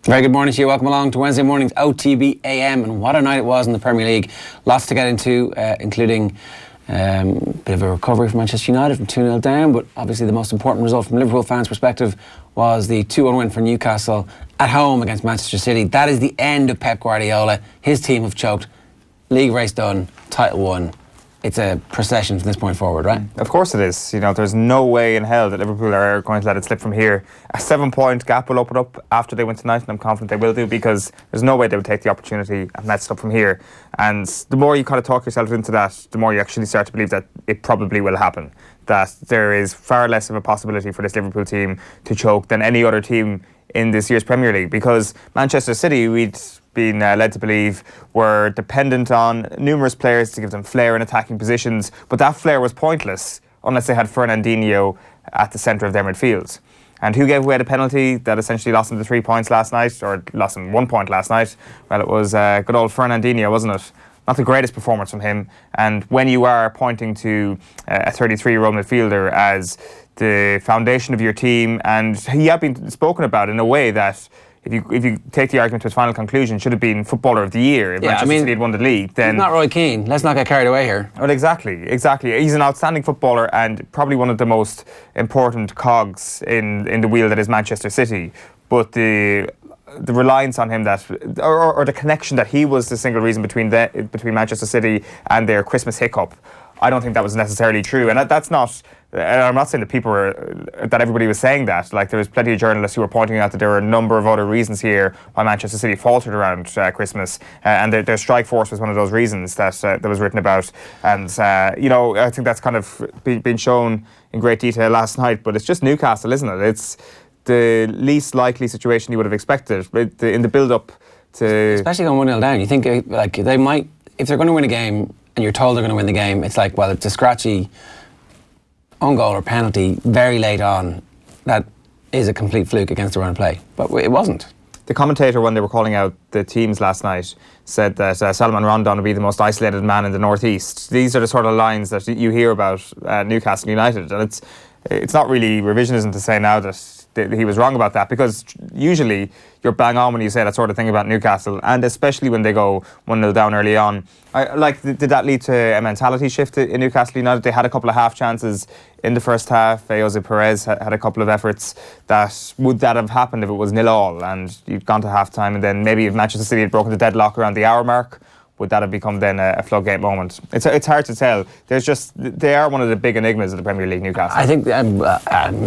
Very good morning to you. Welcome along to Wednesday morning's OTB AM. And what a night it was in the Premier League. Lots to get into, including a bit of a recovery from Manchester United from 2-0 down. But obviously the most important result from Liverpool fans' perspective was the 2-1 win for Newcastle at home against Manchester City. That is the end of Pep Guardiola. His team have choked. League race done. Title won. It's a procession from this point forward, right? Of course it is. You know, there's no way in hell that Liverpool are going to let it slip from here. A 7-point gap will open up after they win tonight, and I'm confident they will do, because there's no way they would take the opportunity and let it slip from here. And the more you kind of talk yourself into that, the more you actually start to believe that it probably will happen. That there is far less of a possibility for this Liverpool team to choke than any other team in this year's Premier League, because Manchester City, we'd been led to believe, were dependent on numerous players to give them flair in attacking positions, but that flair was pointless unless they had Fernandinho at the centre of their midfield. And who gave away the penalty that essentially lost them the 3 points last night, or lost them 1 point last night? Well, it was good old Fernandinho, wasn't it? Not the greatest performance from him. And when you are pointing to a 33-year-old midfielder as the foundation of your team, and he had been spoken about in a way that, if you take the argument to its final conclusion, should have been Footballer of the Year if Manchester City had won the league. Then he's not Roy Keane. Let's not get carried away here. Well, exactly. He's an outstanding footballer and probably one of the most important cogs in the wheel that is Manchester City. But the reliance on him, that or the connection that he was the single reason between Manchester City and their Christmas hiccup, I don't think that was necessarily true. And that's not, I'm not saying that everybody was saying that. Like, there was plenty of journalists who were pointing out that there were a number of other reasons here why Manchester City faltered around Christmas, and their strike force was one of those reasons that was written about. And I think that's kind of been shown in great detail last night. But it's just Newcastle, isn't it? It's the least likely situation you would have expected in the build-up to, especially going 1-0 down. You think like they might, if they're going to win a game and you're told they're going to win the game, it's like, well, it's a scratchy own goal or penalty very late on that is a complete fluke against the run play. But it wasn't. The commentator, when they were calling out the teams last night, said that Salman Rondon would be the most isolated man in the northeast. These are the sort of lines that you hear about Newcastle United, and it's not really revisionism to say now that he was wrong about that, because usually you're bang on when you say that sort of thing about Newcastle, and especially when they go 1-0 down early on. Did that lead to a mentality shift in Newcastle United? They had a couple of half chances in the first half. Jose Perez had a couple of efforts. Would that have happened if it was 0-0 and you'd gone to half time, and then maybe if Manchester City had broken the deadlock around the hour mark, would that have become then a floodgate moment? It's hard to tell. They are one of the big enigmas of the Premier League, Newcastle. I think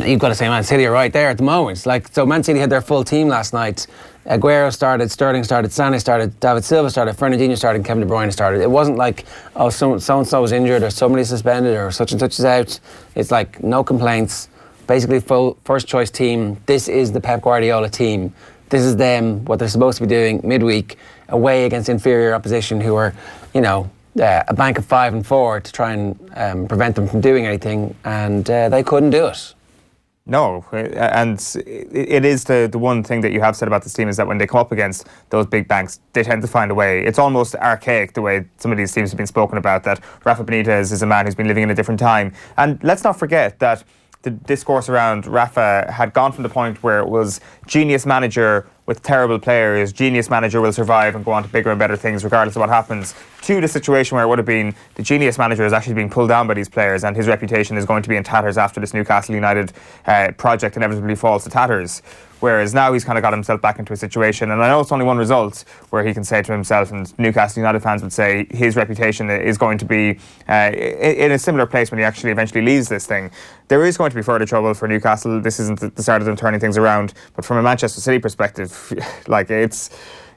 you've got to say Man City are right there at the moment. So Man City had their full team last night. Aguero started, Sterling started, Sané started, David Silva started, Fernandinho started, and Kevin De Bruyne started. It wasn't like, oh, so-and-so was injured or somebody suspended or such and such is out. It's like no complaints. Basically full first choice team. This is the Pep Guardiola team. This is them, what they're supposed to be doing midweek, away against inferior opposition who are, a bank of 5 and 4 to try and prevent them from doing anything, and they couldn't do it. No, and it is the one thing that you have said about this team is that when they come up against those big banks, they tend to find a way. It's almost archaic the way some of these teams have been spoken about, that Rafa Benitez is a man who's been living in a different time. And let's not forget that the discourse around Rafa had gone from the point where it was genius manager with terrible players, genius manager will survive and go on to bigger and better things regardless of what happens, to the situation where it would have been the genius manager is actually being pulled down by these players and his reputation is going to be in tatters after this Newcastle United project inevitably falls to tatters. Whereas now he's kind of got himself back into a situation, and I know it's only one result, where he can say to himself, and Newcastle United fans would say, his reputation is going to be in a similar place when he actually eventually leaves this thing. There is going to be further trouble for Newcastle. This isn't the start of them turning things around, but from a Manchester City perspective,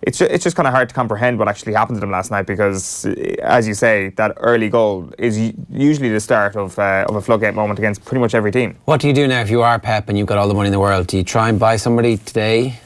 it's just kind of hard to comprehend what actually happened to them last night, because, as you say, that early goal is usually the start of a floodgate moment against pretty much every team. What do you do now if you are Pep and you've got all the money in the world? Do you try and buy somebody today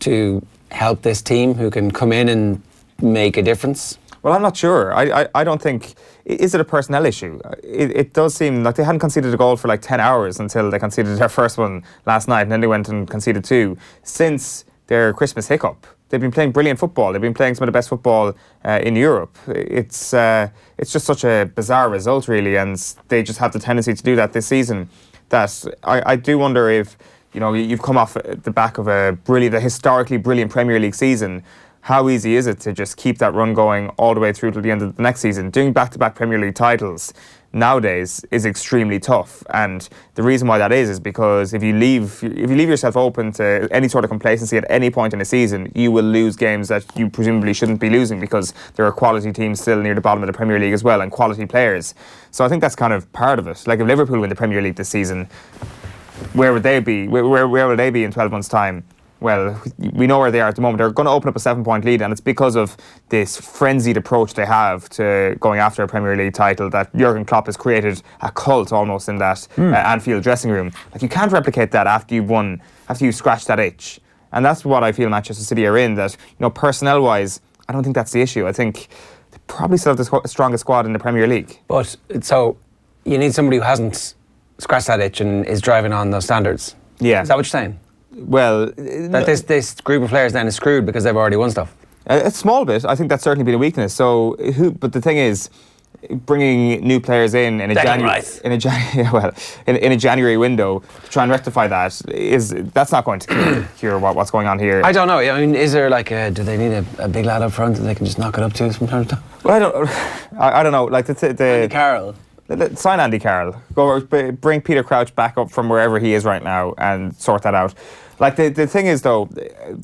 to help this team who can come in and make a difference? Well, I'm not sure. I don't think... Is it a personnel issue? It does seem like they hadn't conceded a goal for like 10 hours until they conceded their first one last night, and then they went and conceded 2. Since their Christmas hiccup, they've been playing brilliant football. They've been playing some of the best football in Europe. It's just such a bizarre result, really, and they just have the tendency to do that this season. That I do wonder if You know, you've come off the back of a historically brilliant Premier League season. How easy is it to just keep that run going all the way through to the end of the next season? Doing back-to-back Premier League titles nowadays is extremely tough, and the reason why that is because if you leave yourself open to any sort of complacency at any point in a season, you will lose games that you presumably shouldn't be losing, because there are quality teams still near the bottom of the Premier League as well, and quality players. So I think that's kind of part of it. Like, if Liverpool win the Premier League this season, where would they be? Where will they be in 12 months' time? Well, we know where they are at the moment. They're going to open up a 7-point lead, and it's because of this frenzied approach they have to going after a Premier League title that Jurgen Klopp has created a cult almost in that Anfield dressing room. Like, you can't replicate that after you've scratched that itch. And that's what I feel Manchester City are in, that, you know, personnel-wise, I don't think that's the issue. I think they probably still have the strongest squad in the Premier League. But, so, you need somebody who hasn't scratched that itch and is driving on those standards. Yeah. Is that what you're saying? Well, that this group of players then is screwed because they've already won stuff. A small bit. I think that's certainly been a weakness. But the thing is, bringing new players in a January window to try and rectify that's not going to cure what's going on here. I don't know. I mean, is there do they need a big lad up front that they can just knock it up to from time to time? Well, I don't know. Like Andy Carroll. Sign Andy Carroll. Go bring Peter Crouch back up from wherever he is right now and sort that out. Like, the thing is, though,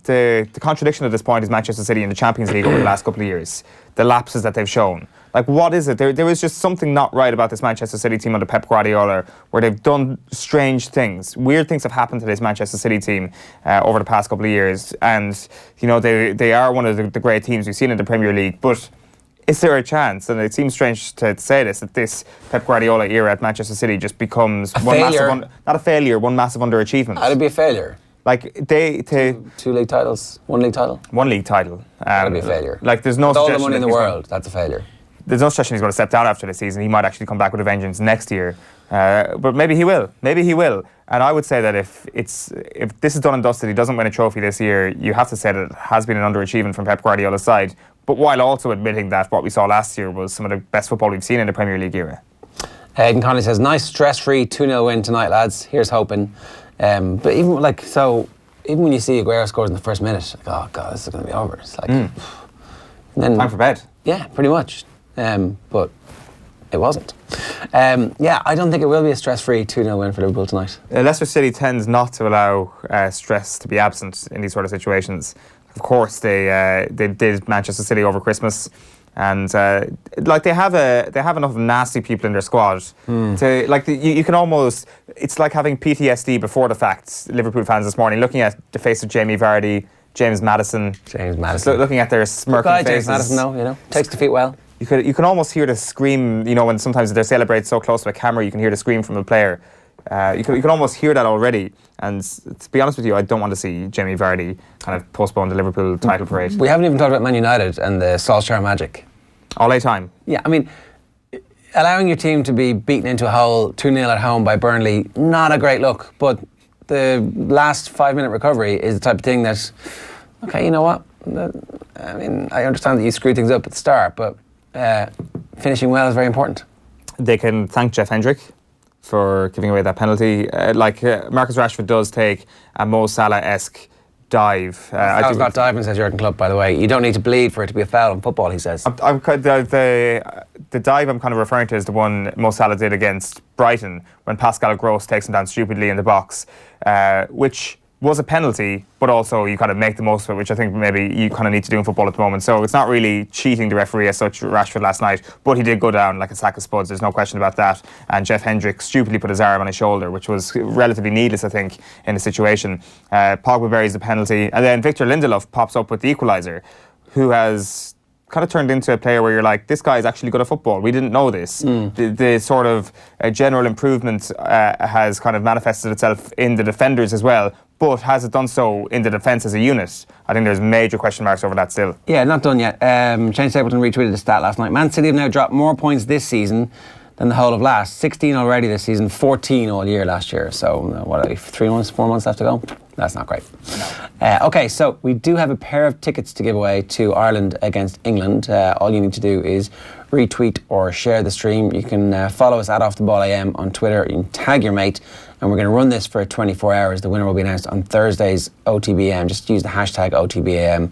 the contradiction at this point is Manchester City in the Champions League over the last couple of years. The lapses that they've shown. Like, what is it? There is just something not right about this Manchester City team under Pep Guardiola, where they've done strange things. Weird things have happened to this Manchester City team over the past couple of years. And, you know, they are one of the great teams we've seen in the Premier League. But is there a chance, and it seems strange to say this, that this Pep Guardiola era at Manchester City just becomes one massive underachievement? That'd be a failure. Like, two league titles, one league title. One league title. That'd be a failure. Like, there's no with all the suggestion money in the world, that's a failure. There's no suggestion he's going to step down after the season. He might actually come back with a vengeance next year. But maybe he will. Maybe he will. And I would say that if this is done and dusted, he doesn't win a trophy this year, you have to say that it has been an underachievement from Pep Guardiola's side. But while also admitting that what we saw last year was some of the best football we've seen in the Premier League era. Aidan Connolly says, nice stress-free 2-0 win tonight, lads. Here's hoping. But even when you see Aguero scores in the first minute, like, oh God, this is going to be over. It's like, and then, time for bed. Yeah, pretty much. But it wasn't. I don't think it will be a stress-free 2-0 win for Liverpool tonight. Leicester City tends not to allow stress to be absent in these sort of situations. Of course, they did Manchester City over Christmas, and they have enough nasty people in their squad to you can almost, it's like having PTSD before the fact. Liverpool fans this morning looking at the face of Jamie Vardy, James Maddison, looking at their smirking faces. James Maddison, though, you know, takes defeat well. You can almost hear the scream, you know, when sometimes they're celebrated so close to a camera, you can hear the scream from a player. You can almost hear that already. And to be honest with you, I don't want to see Jamie Vardy kind of postpone the Liverpool title parade. We haven't even talked about Man United and the Solskjaer magic. All time. Yeah, I mean, allowing your team to be beaten into a hole 2-0 at home by Burnley, not a great look. But the last 5-minute recovery is the type of thing that, okay, you know what? I mean, I understand that you screwed things up at the start, but finishing well is very important. They can thank Jeff Hendrick for giving away that penalty. Marcus Rashford does take a Mo Salah-esque dive. That was not diving, says Jurgen Klopp, by the way. You don't need to bleed for it to be a foul in football, he says. The dive I'm kind of referring to is the one Mo Salah did against Brighton when Pascal Gross takes him down stupidly in the box, which was a penalty, but also you kind of make the most of it, which I think maybe you kind of need to do in football at the moment. So it's not really cheating the referee as such, Rashford last night, but he did go down like a sack of spuds, there's no question about that. And Jeff Hendrick stupidly put his arm on his shoulder, which was relatively needless, I think, in the situation. Pogba buries the penalty, and then Victor Lindelof pops up with the equaliser, who has kind of turned into a player where you're like, this guy is actually good at football. We didn't know this. The sort of general improvement has kind of manifested itself in the defenders as well, but has it done so in the defence as a unit? I think there's major question marks over that still. Yeah, not done yet. Shane Stapleton retweeted the stat last night. Man City have now dropped more points this season than the whole of last. 16 already this season, 14 all year last year. So, what are we, 4 months left to go? That's not great. Okay, so we do have a pair of tickets to give away to Ireland against England. All you need to do is retweet or share the stream. You can follow us at Off the Ball AM on Twitter. You can tag your mate, and we're going to run this for 24 hours. The winner will be announced on Thursday's OTBAM. Just use the hashtag OTBAM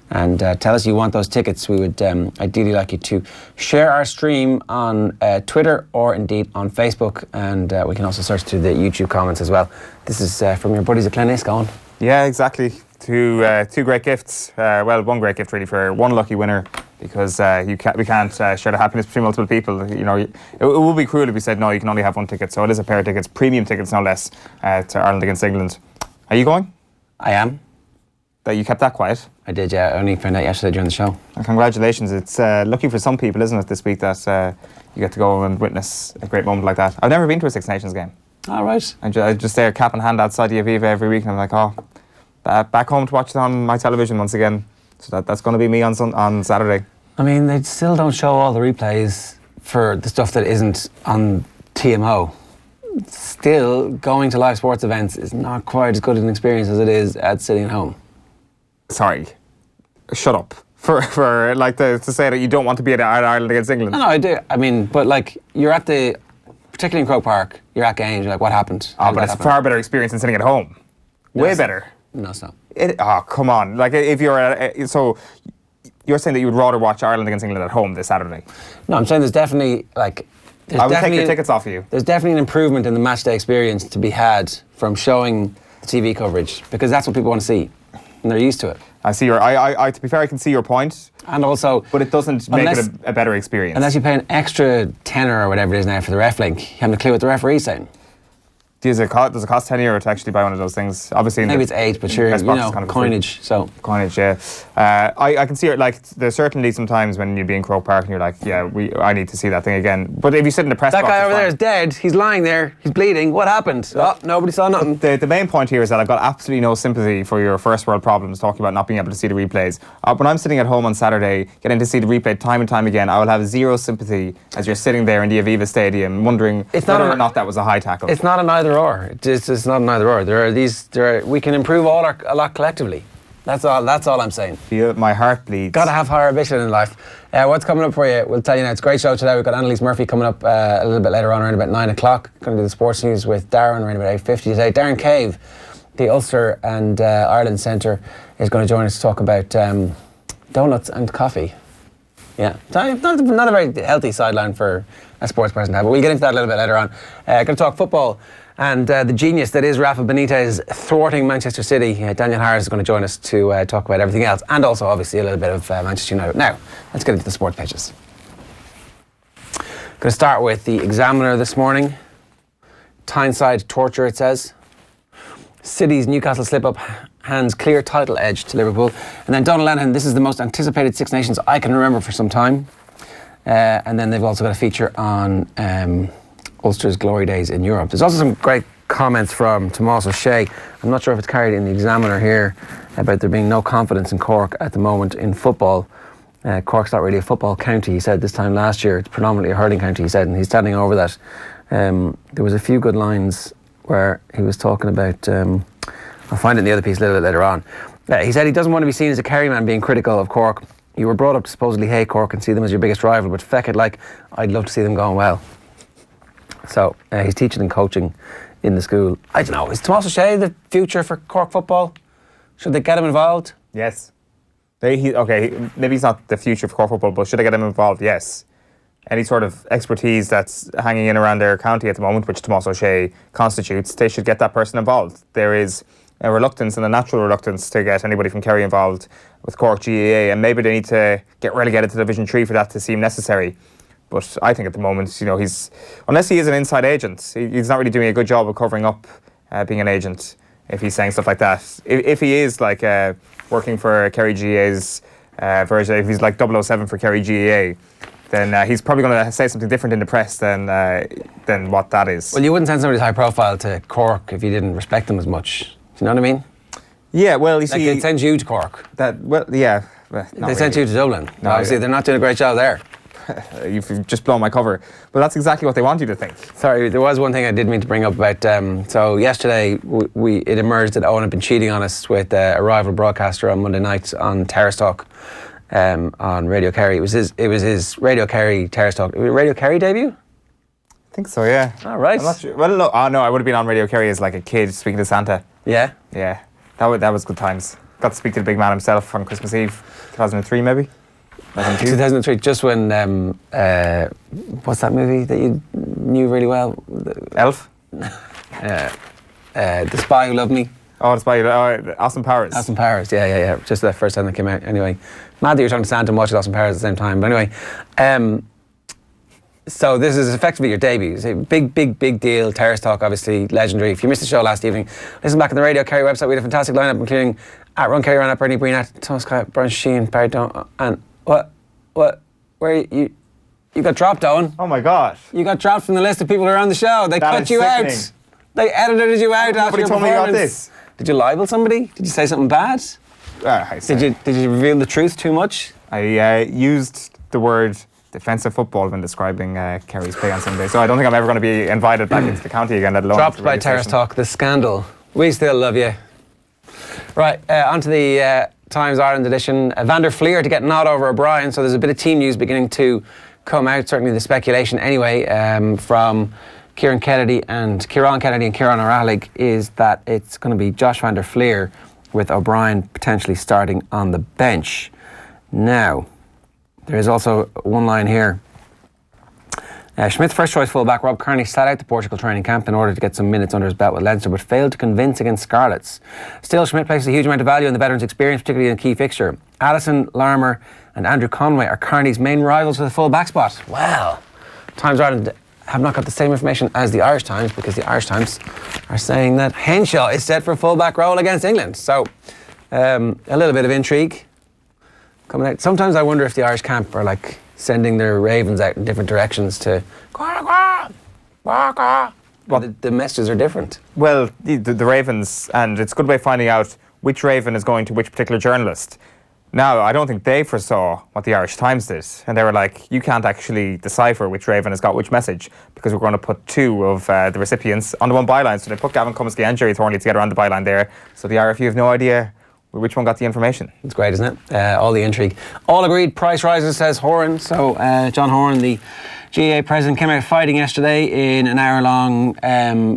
and tell us you want those tickets. We would ideally like you to share our stream on Twitter or indeed on Facebook, and we can also search through the YouTube comments as well. This is from your buddies at Glenisk, Owen. Yeah, exactly. Two great gifts. Well, one great gift really for one lucky winner, because we can't share the happiness between multiple people. You know, it would be cruel if we said no, you can only have one ticket. So it is a pair of tickets, premium tickets no less, to Ireland against England. Are you going? I am. That you kept that quiet? I did, yeah. I only found out yesterday during the show. And congratulations. It's lucky for some people, isn't it, this week that you get to go and witness a great moment like that. I've never been to a Six Nations game. All right. I'm just there cap in hand outside the Aviva every week, and I'm like, oh, back home to watch it on my television once again. So that's going to be me on Saturday. I mean, they still don't show all the replays for the stuff that isn't on TMO. Still, going to live sports events is not quite as good an experience as it is at sitting at home. Sorry, shut up. For like to say that you don't want to be at Ireland against England. No, I do. I mean, but like, you're at particularly in Croke Park, you're at games, you're like, what happened? Oh, but it's a far better experience than sitting at home. No, way better. No, it's not. Oh, come on. Like, if you're so you're saying that you would rather watch Ireland against England at home this Saturday? No, I'm saying there's definitely like. I would take your tickets off of you. There's definitely an improvement in the matchday experience to be had from showing the TV coverage, because that's what people want to see, and they're used to it. I see to be fair, I can see your point. And also, but it doesn't make it a better experience. Unless you pay an extra tenner or whatever it is now for the ref link, you haven't a clue what the referee's saying. Does it cost €10 to actually buy one of those things? Obviously, maybe it's 8, but sure, you know, kind of coinage. So coinage, yeah. I can see it. Like, there's certainly some times when you'd be in Croke Park and you're like, yeah, I need to see that thing again. But if you sit in the press box, that guy over there is dead. He's lying there. He's bleeding. What happened? Oh, nobody saw nothing. The main point here is that I've got absolutely no sympathy for your first world problems, talking about not being able to see the replays. When I'm sitting at home on Saturday, getting to see the replay time and time again, I will have zero sympathy as you're sitting there in the Aviva Stadium, wondering whether or not that was a high tackle. It's not an either or. It's not an either or. We can improve a lot collectively. That's all I'm saying. My heart bleeds. Got to have higher ambition in life. What's coming up for you? We'll tell you now. It's a great show today. We've got Annalise Murphy coming up a little bit later on, around about 9 o'clock. Going to do the sports news with Darren around about 8:50 today. Darren Cave, the Ulster and Ireland Centre, is going to join us to talk about donuts and coffee. Yeah, not a very healthy sideline for a sports person to have, but we'll get into that a little bit later on. Going to talk football and the genius that is Rafa Benitez thwarting Manchester City. Daniel Harris is going to join us to talk about everything else, and also obviously a little bit of Manchester United. Now, let's get into the sport pages. Going to start with the Examiner this morning. Tyneside torture, it says. City's Newcastle slip-up hands clear title edge to Liverpool. And then Donald Lenihan, this is the most anticipated Six Nations I can remember for some time. And then they've also got a feature on Ulster's glory days in Europe. There's also some great comments from Tomás O'Shea. I'm not sure if it's carried in the Examiner here, about there being no confidence in Cork at the moment in football. Cork's not really a football county, he said this time last year. It's predominantly a hurling county, he said, and he's standing over that. There was a few good lines where he was talking about, I'll find it in the other piece a little bit later on. He said he doesn't want to be seen as a Kerryman being critical of Cork. You were brought up to supposedly hate Cork and see them as your biggest rival, but feck it, like, I'd love to see them going well. So he's teaching and coaching in the school. I don't know, is Tomás O'Shea the future for Cork football? Should they get him involved? Yes. Okay, maybe he's not the future for Cork football, but should they get him involved? Yes. Any sort of expertise that's hanging in around their county at the moment, which Tomás O'Shea constitutes, they should get that person involved. There is a reluctance, and a natural reluctance, to get anybody from Kerry involved with Cork GAA, and maybe they need to get relegated to Division 3 for that to seem necessary. But I think at the moment, you know, unless he is an inside agent, he's not really doing a good job of covering up being an agent if he's saying stuff like that. If he is like working for Kerry GAA's version, if he's like 007 for Kerry GAA, then he's probably going to say something different in the press than what that is. Well, you wouldn't send somebody high profile to Cork if you didn't respect them as much. Do you know what I mean? Yeah, well, you see... Like, they'd send you to Cork. Yeah. They sent you to Dublin. No, obviously, they're not doing a great job there. You've just blown my cover. But that's exactly what they want you to think. Sorry, there was one thing I did mean to bring up about... so yesterday, it emerged that Owen had been cheating on us with a rival broadcaster on Monday night on Terrace Talk. on Radio Kerry. It was his Radio Kerry Terrace Talk. Radio Kerry debut? I think so, yeah. All right. I'm not sure. Well, no, I would have been on Radio Kerry as like a kid speaking to Santa. Yeah? Yeah, that was good times. Got to speak to the big man himself on Christmas Eve, 2003 maybe? 2003, just when, what's that movie that you knew really well? Elf? The Spy Who Loved Me. Oh, it's by Austin Powers. Austin Powers, yeah. Just the first time that came out. Anyway, mad that you're talking to Santa and watching Austin Powers at the same time. But anyway, so this is effectively your debut. It's a big deal. Terrace Talk, obviously, legendary. If you missed the show last evening, listen back on the Radio Kerry website. We had a fantastic lineup, including at Ron Kerry, Ron Bernie Breen, at Thomas Scott, Brian Sheen, Barry Don, and where you got dropped, Owen? Oh my God! You got dropped from the list of people who are on the show. They cut you sickening. out. They edited you out after your performance. Nobody told me about this. Did you libel somebody? Did you say something bad? Did you reveal the truth too much? I used the word defensive football when describing Kerry's play on Sunday, so I don't think I'm ever going to be invited back into the county again, let alone dropped by Terrace Talk, the scandal. We still love you. Right, on to the Times Ireland edition. Van der Fleer to get nod over O'Brien, so there's a bit of team news beginning to come out, certainly the speculation anyway, from Kieran Kennedy and Kieran O'Rahillig is that it's going to be Josh Van der Fleer with O'Brien potentially starting on the bench. Now, there is also one line here. Schmidt's first choice fullback Rob Kearney sat out the Portugal training camp in order to get some minutes under his belt with Leinster, but failed to convince against Scarlets. Still, Schmidt places a huge amount of value in the veteran's experience, particularly in a key fixture. Addison, Larmour and Andrew Conway are Kearney's main rivals for the full-back spot. Well, Times Ireland have not got the same information as the Irish Times, because the Irish Times are saying that Henshaw is set for a full-back role against England. So, a little bit of intrigue coming out. Sometimes I wonder if the Irish camp are like sending their ravens out in different directions to the messages are different. Well, the ravens, and it's a good way of finding out which raven is going to which particular journalist. Now, I don't think they foresaw what the Irish Times did, and they were like, you can't actually decipher which raven has got which message, because we're going to put two of the recipients on the one byline. So they put Gavin Cummiskey and Jerry Thornley together on the byline there, so the RFU have no idea which one got the information. It's great, isn't it? All the intrigue. All agreed, price rises, says Horan. So John Horan, the GAA president, came out fighting yesterday in an hour-long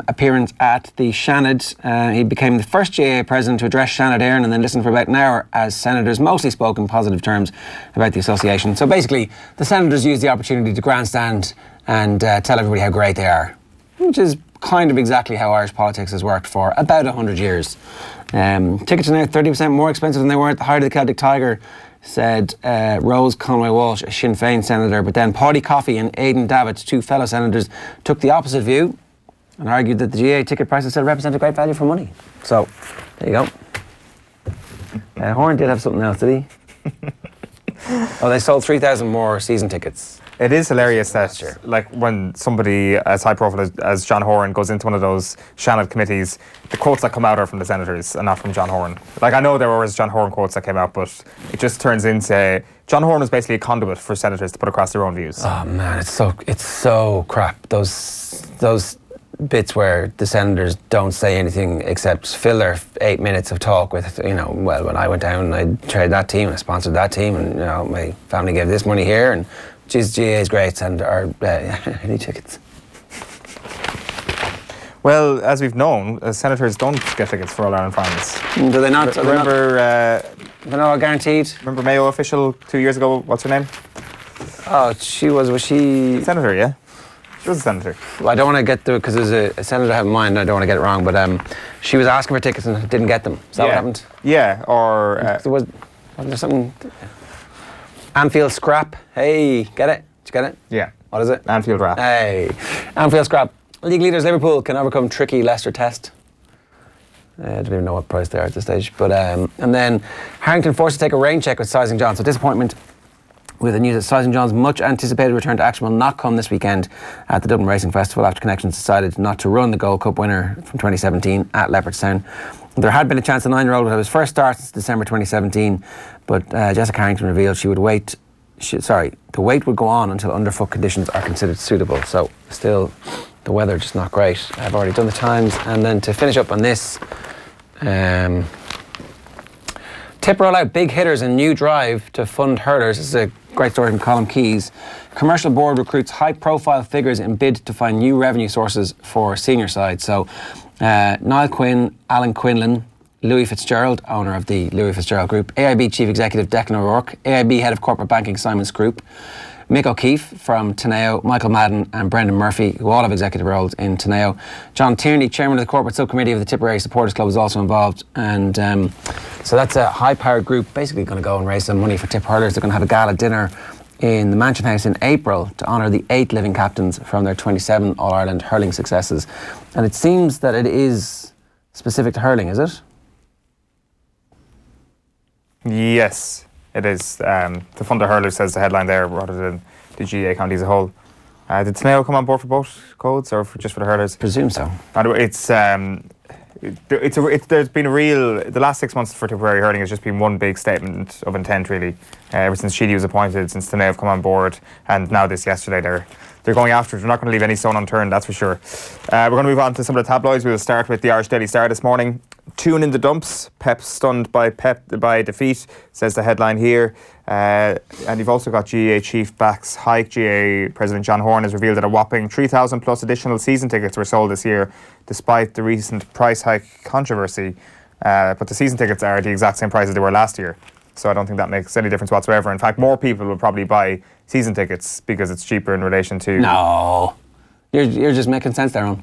appearance at the Seanad. He became the first GAA president to address Seanad Éireann and then listened for about an hour as senators mostly spoke in positive terms about the association. So basically, the senators used the opportunity to grandstand and tell everybody how great they are, which is kind of exactly how Irish politics has worked for about 100 years. Tickets are now 30% more expensive than they were at the height of the Celtic Tiger, said Rose Conway-Walsh, a Sinn Féin senator. But then Paudie Coffey and Aidan Davitt, two fellow senators, took the opposite view and argued that the GAA ticket prices still represent a great value for money. So, there you go. Horan did have something else, did he? Oh, they sold 3,000 more season tickets. It is hilarious that, like, when somebody as high profile as John Horan goes into one of those Seanad committees, the quotes that come out are from the senators and not from John Horan. Like, I know there were always John Horan quotes that came out, but it just turns into John Horan is basically a conduit for senators to put across their own views. Oh man, it's so crap. Those bits where the senators don't say anything except fill their 8 minutes of talk with, well, when I went down, I traded that team, I sponsored that team, and my family gave this money here, and geez, GAA is great, and any tickets? Well, as we've known, senators don't get tickets for All Ireland finals. Do they not? Remember? They're not all guaranteed. Remember Mayo official 2 years ago? What's her name? Oh, was she? Senator, yeah. She was a senator. Well, I don't want to get because there's a senator I have in mind. I don't want to get it wrong, but she was asking for tickets and didn't get them. Is that what happened? Yeah, or wasn't there something? Anfield scrap. Hey, get it? Did you get it? Yeah. What is it? Anfield rap. Hey, Anfield scrap. League leaders Liverpool can overcome tricky Leicester test. I don't even know what price they are at this stage. But and then Harrington forced to take a rain check with Sizing John. So disappointment with the news that Sizing John's much anticipated return to action will not come this weekend at the Dublin Racing Festival after Connections decided not to run the Gold Cup winner from 2017 at Leopardstown. There had been a chance the 9-year-old would have his first start since December 2017, but Jessica Harrington revealed she would wait. The wait would go on until underfoot conditions are considered suitable. So still, the weather just not great. I've already done the times, and then to finish up on this, Tip roll out, big hitters and new drive to fund hurlers. This is a great story from Colin Keys. Commercial board recruits high-profile figures in bid to find new revenue sources for senior side. So, Niall Quinn, Alan Quinlan, Louis Fitzgerald, owner of the Louis Fitzgerald Group, AIB Chief Executive Declan O'Rourke, AIB Head of Corporate Banking Simon Scroop, Mick O'Keefe from Teneo, Michael Madden and Brendan Murphy, who all have executive roles in Teneo. John Tierney, Chairman of the Corporate Subcommittee of the Tipperary Supporters Club, is also involved. And so that's a high-powered group basically going to go and raise some money for tip hurlers. They're going to have a gala dinner in the Mansion House in April to honour the 8 living captains from their 27 All-Ireland hurling successes. And it seems that it is specific to hurling, is it? Yes, it is. To fund the hurlers, says the headline there, rather than the GA county as a whole. Did Teneo come on board for both codes or just for the hurlers? Presume so. It's there's been a real, the last 6 months for Tipperary hurling has just been one big statement of intent, really. Ever since Sheedy was appointed, since Teneo have come on board, and now this yesterday, they're going after it. They're not going to leave any stone unturned, that's for sure. We're going to move on to some of the tabloids. We'll start with the Irish Daily Star this morning. Tune in the dumps. Pep stunned by defeat, says the headline here. And you've also got GAA chief backs hike. GAA President John Horne has revealed that a whopping 3,000 plus additional season tickets were sold this year, despite the recent price hike controversy. But the season tickets are the exact same price as they were last year. So I don't think that makes any difference whatsoever. In fact, more people will probably buy season tickets because it's cheaper in relation to... No. You're just making sense there, Ron.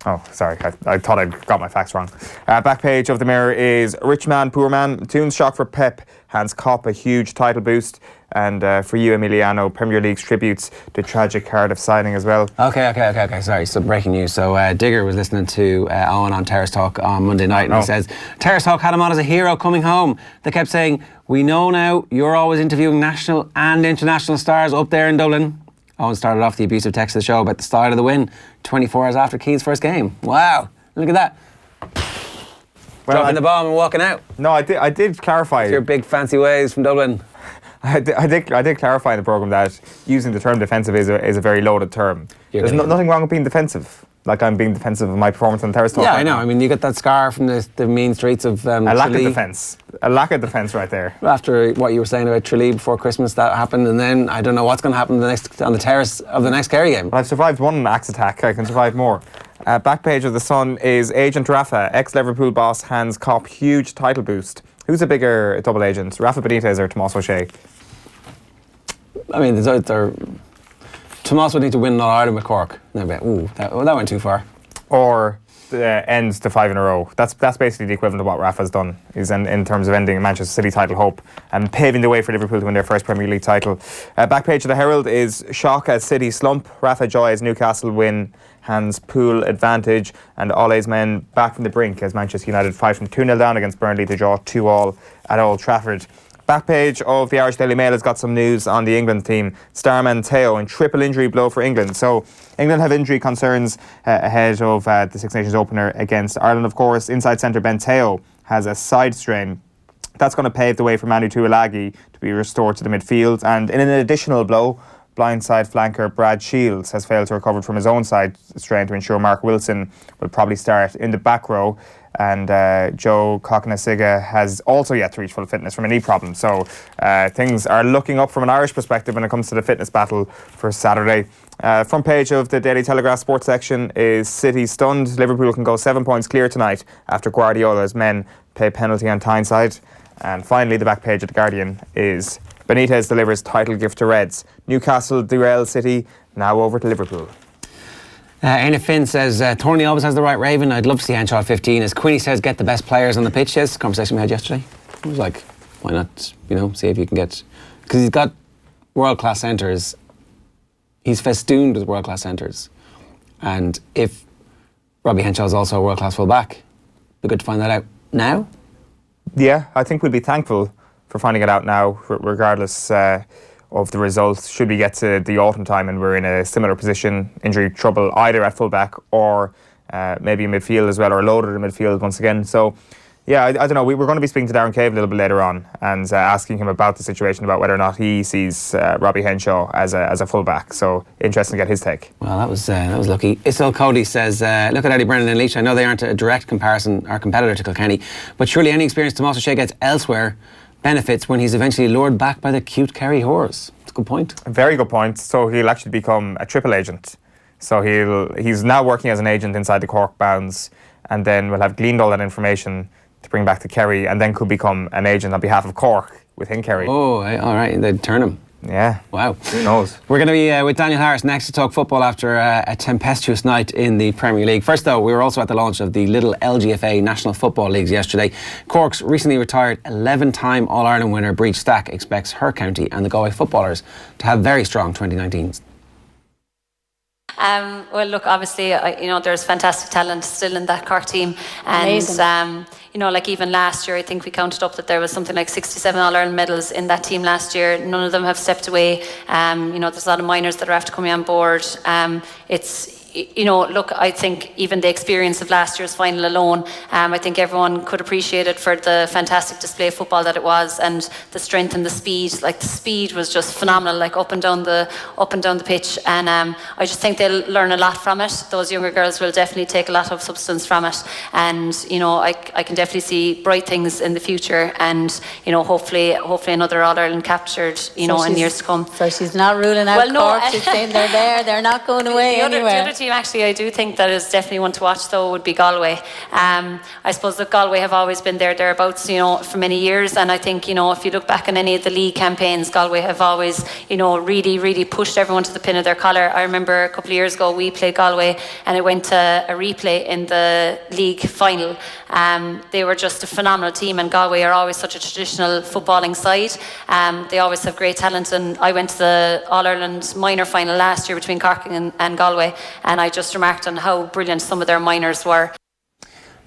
Oh, sorry. I thought I'd got my facts wrong. Back page of the Mirror is Rich Man, Poor Man. Tune's shock for Pep hands Cop a huge title boost. And for you, Emiliano, Premier League's tributes to tragic Cardiff signing as well. Okay. Sorry, so breaking news. So Digger was listening to Owen on Terrace Talk on Monday night, and he says, Terrace Talk had him on as a hero coming home. They kept saying, we know now you're always interviewing national and international stars up there in Dublin. Owen started off the abusive text of the show about the style of the win 24 hours after Keane's first game. Wow, look at that. Dropping the bomb and walking out. No, I did clarify. It's your big fancy ways from Dublin. I did clarify in the programme that using the term defensive is a very loaded term. There's nothing wrong with being defensive. Like I'm being defensive of my performance on Terrace Talk. Yeah, I know. I mean, you got that scar from the mean streets of a lack of defence. A lack of defence right there. After what you were saying about Tralee before Christmas, that happened, and then I don't know what's going to happen on the terrace of the next Kerry game. Well, I've survived one axe attack. I can survive more. Back page of the Sun is Agent Rafa, ex-Liverpool boss, hands Cop huge title boost. Who's a bigger double agent, Rafa Benitez or Tomás O'Shea? I mean, Tomás would need to win an All-Ireland with Cork. That went too far. Or ends to 5 in a row. That's basically the equivalent of what Rafa's done, is in terms of ending Manchester City title hope and paving the way for Liverpool to win their first Premier League title. Back page of the Herald is shock as City slump. Rafa joy as Newcastle win, hands pool advantage, and Ole's men back from the brink as Manchester United fight from 2-0 down against Burnley to draw 2-2 at Old Trafford. Back page of the Irish Daily Mail has got some news on the England team. Starman Teo in triple injury blow for England. So England have injury concerns ahead of the Six Nations opener against Ireland, of course. Inside centre Ben Teo has a side strain. That's going to pave the way for Manu Tuilagi to be restored to the midfield. And in an additional blow, blindside flanker Brad Shields has failed to recover from his own side strain to ensure Mark Wilson will probably start in the back row. And Joe Cokanasiga has also yet to reach full fitness from a knee problem. So things are looking up from an Irish perspective when it comes to the fitness battle for Saturday. Front page of the Daily Telegraph sports section is City stunned. Liverpool can go 7 points clear tonight after Guardiola's men pay penalty on Tyneside. And finally, the back page of The Guardian is Benitez delivers title gift to Reds. Newcastle derail City, now over to Liverpool. Aina Finn says, Thorny always has the right Raven. I'd love to see Henshaw 15. As Quinny says, get the best players on the pitch. Yes, conversation we had yesterday. I was like, why not, see if you can get... Because he's got world-class centres. He's festooned with world-class centres. And if Robbie Henshaw is also a world-class full-back, it'd be good to find that out now. Yeah, I think we'll be thankful for finding it out now, regardless... of the results, should we get to the autumn time and we're in a similar position, injury trouble either at fullback or maybe in midfield as well, or loaded in midfield once again. So Yeah, I don't know. We're going to be speaking to Darren Cave a little bit later on and asking him about the situation, about whether or not he sees Robbie Henshaw as a fullback. So interesting to get his take. Well, that was lucky. Isel Cody says, look at Eddie Brennan and Leach. I know they aren't a direct comparison or competitor to Kilkenny, but surely any experience Tomas O'Shea gets elsewhere benefits when he's eventually lured back by the cute Kerry whores. That's a good point. A very good point. So he'll actually become a triple agent. So he's now working as an agent inside the Cork bounds, and then we'll have gleaned all that information to bring back to Kerry, and then could become an agent on behalf of Cork within Kerry. Oh, all right, they'd turn him. Yeah. Wow. Who knows? We're going to be with Daniel Harris next to talk football after a tempestuous night in the Premier League. First, though, we were also at the launch of the Little LGFA National Football Leagues yesterday. Cork's recently retired 11-time All-Ireland winner Breach Stack expects her county and the Galway footballers to have very strong 2019s. Well, look, obviously, there's fantastic talent still in that Cork team. And, like even last year, I think we counted up that there was something like 67 All-Ireland medals in that team last year. None of them have stepped away. There's a lot of minors that are after coming on board. Look, I think even the experience of last year's final alone, I think everyone could appreciate it for the fantastic display of football that it was, and the strength and the speed. Like, the speed was just phenomenal, like up and down the pitch. And I just think they'll learn a lot from it. Those younger girls will definitely take a lot of substance from it. And I can definitely see bright things in the future. And hopefully another All-Ireland captured. In years to come. So she's not ruling out Cork. She's saying they're there. They're not going away anywhere. The other team, actually, I do think that is definitely one to watch, though, would be Galway. I suppose that Galway have always been thereabouts, for many years. And I think, if you look back on any of the league campaigns, Galway have always, really, really pushed everyone to the pin of their collar. I remember a couple of years ago, we played Galway and it went to a replay in the league final. They were just a phenomenal team, and Galway are always such a traditional footballing side. They always have great talent, and I went to the All-Ireland minor final last year between Cork and Galway, and I just remarked on how brilliant some of their minors were.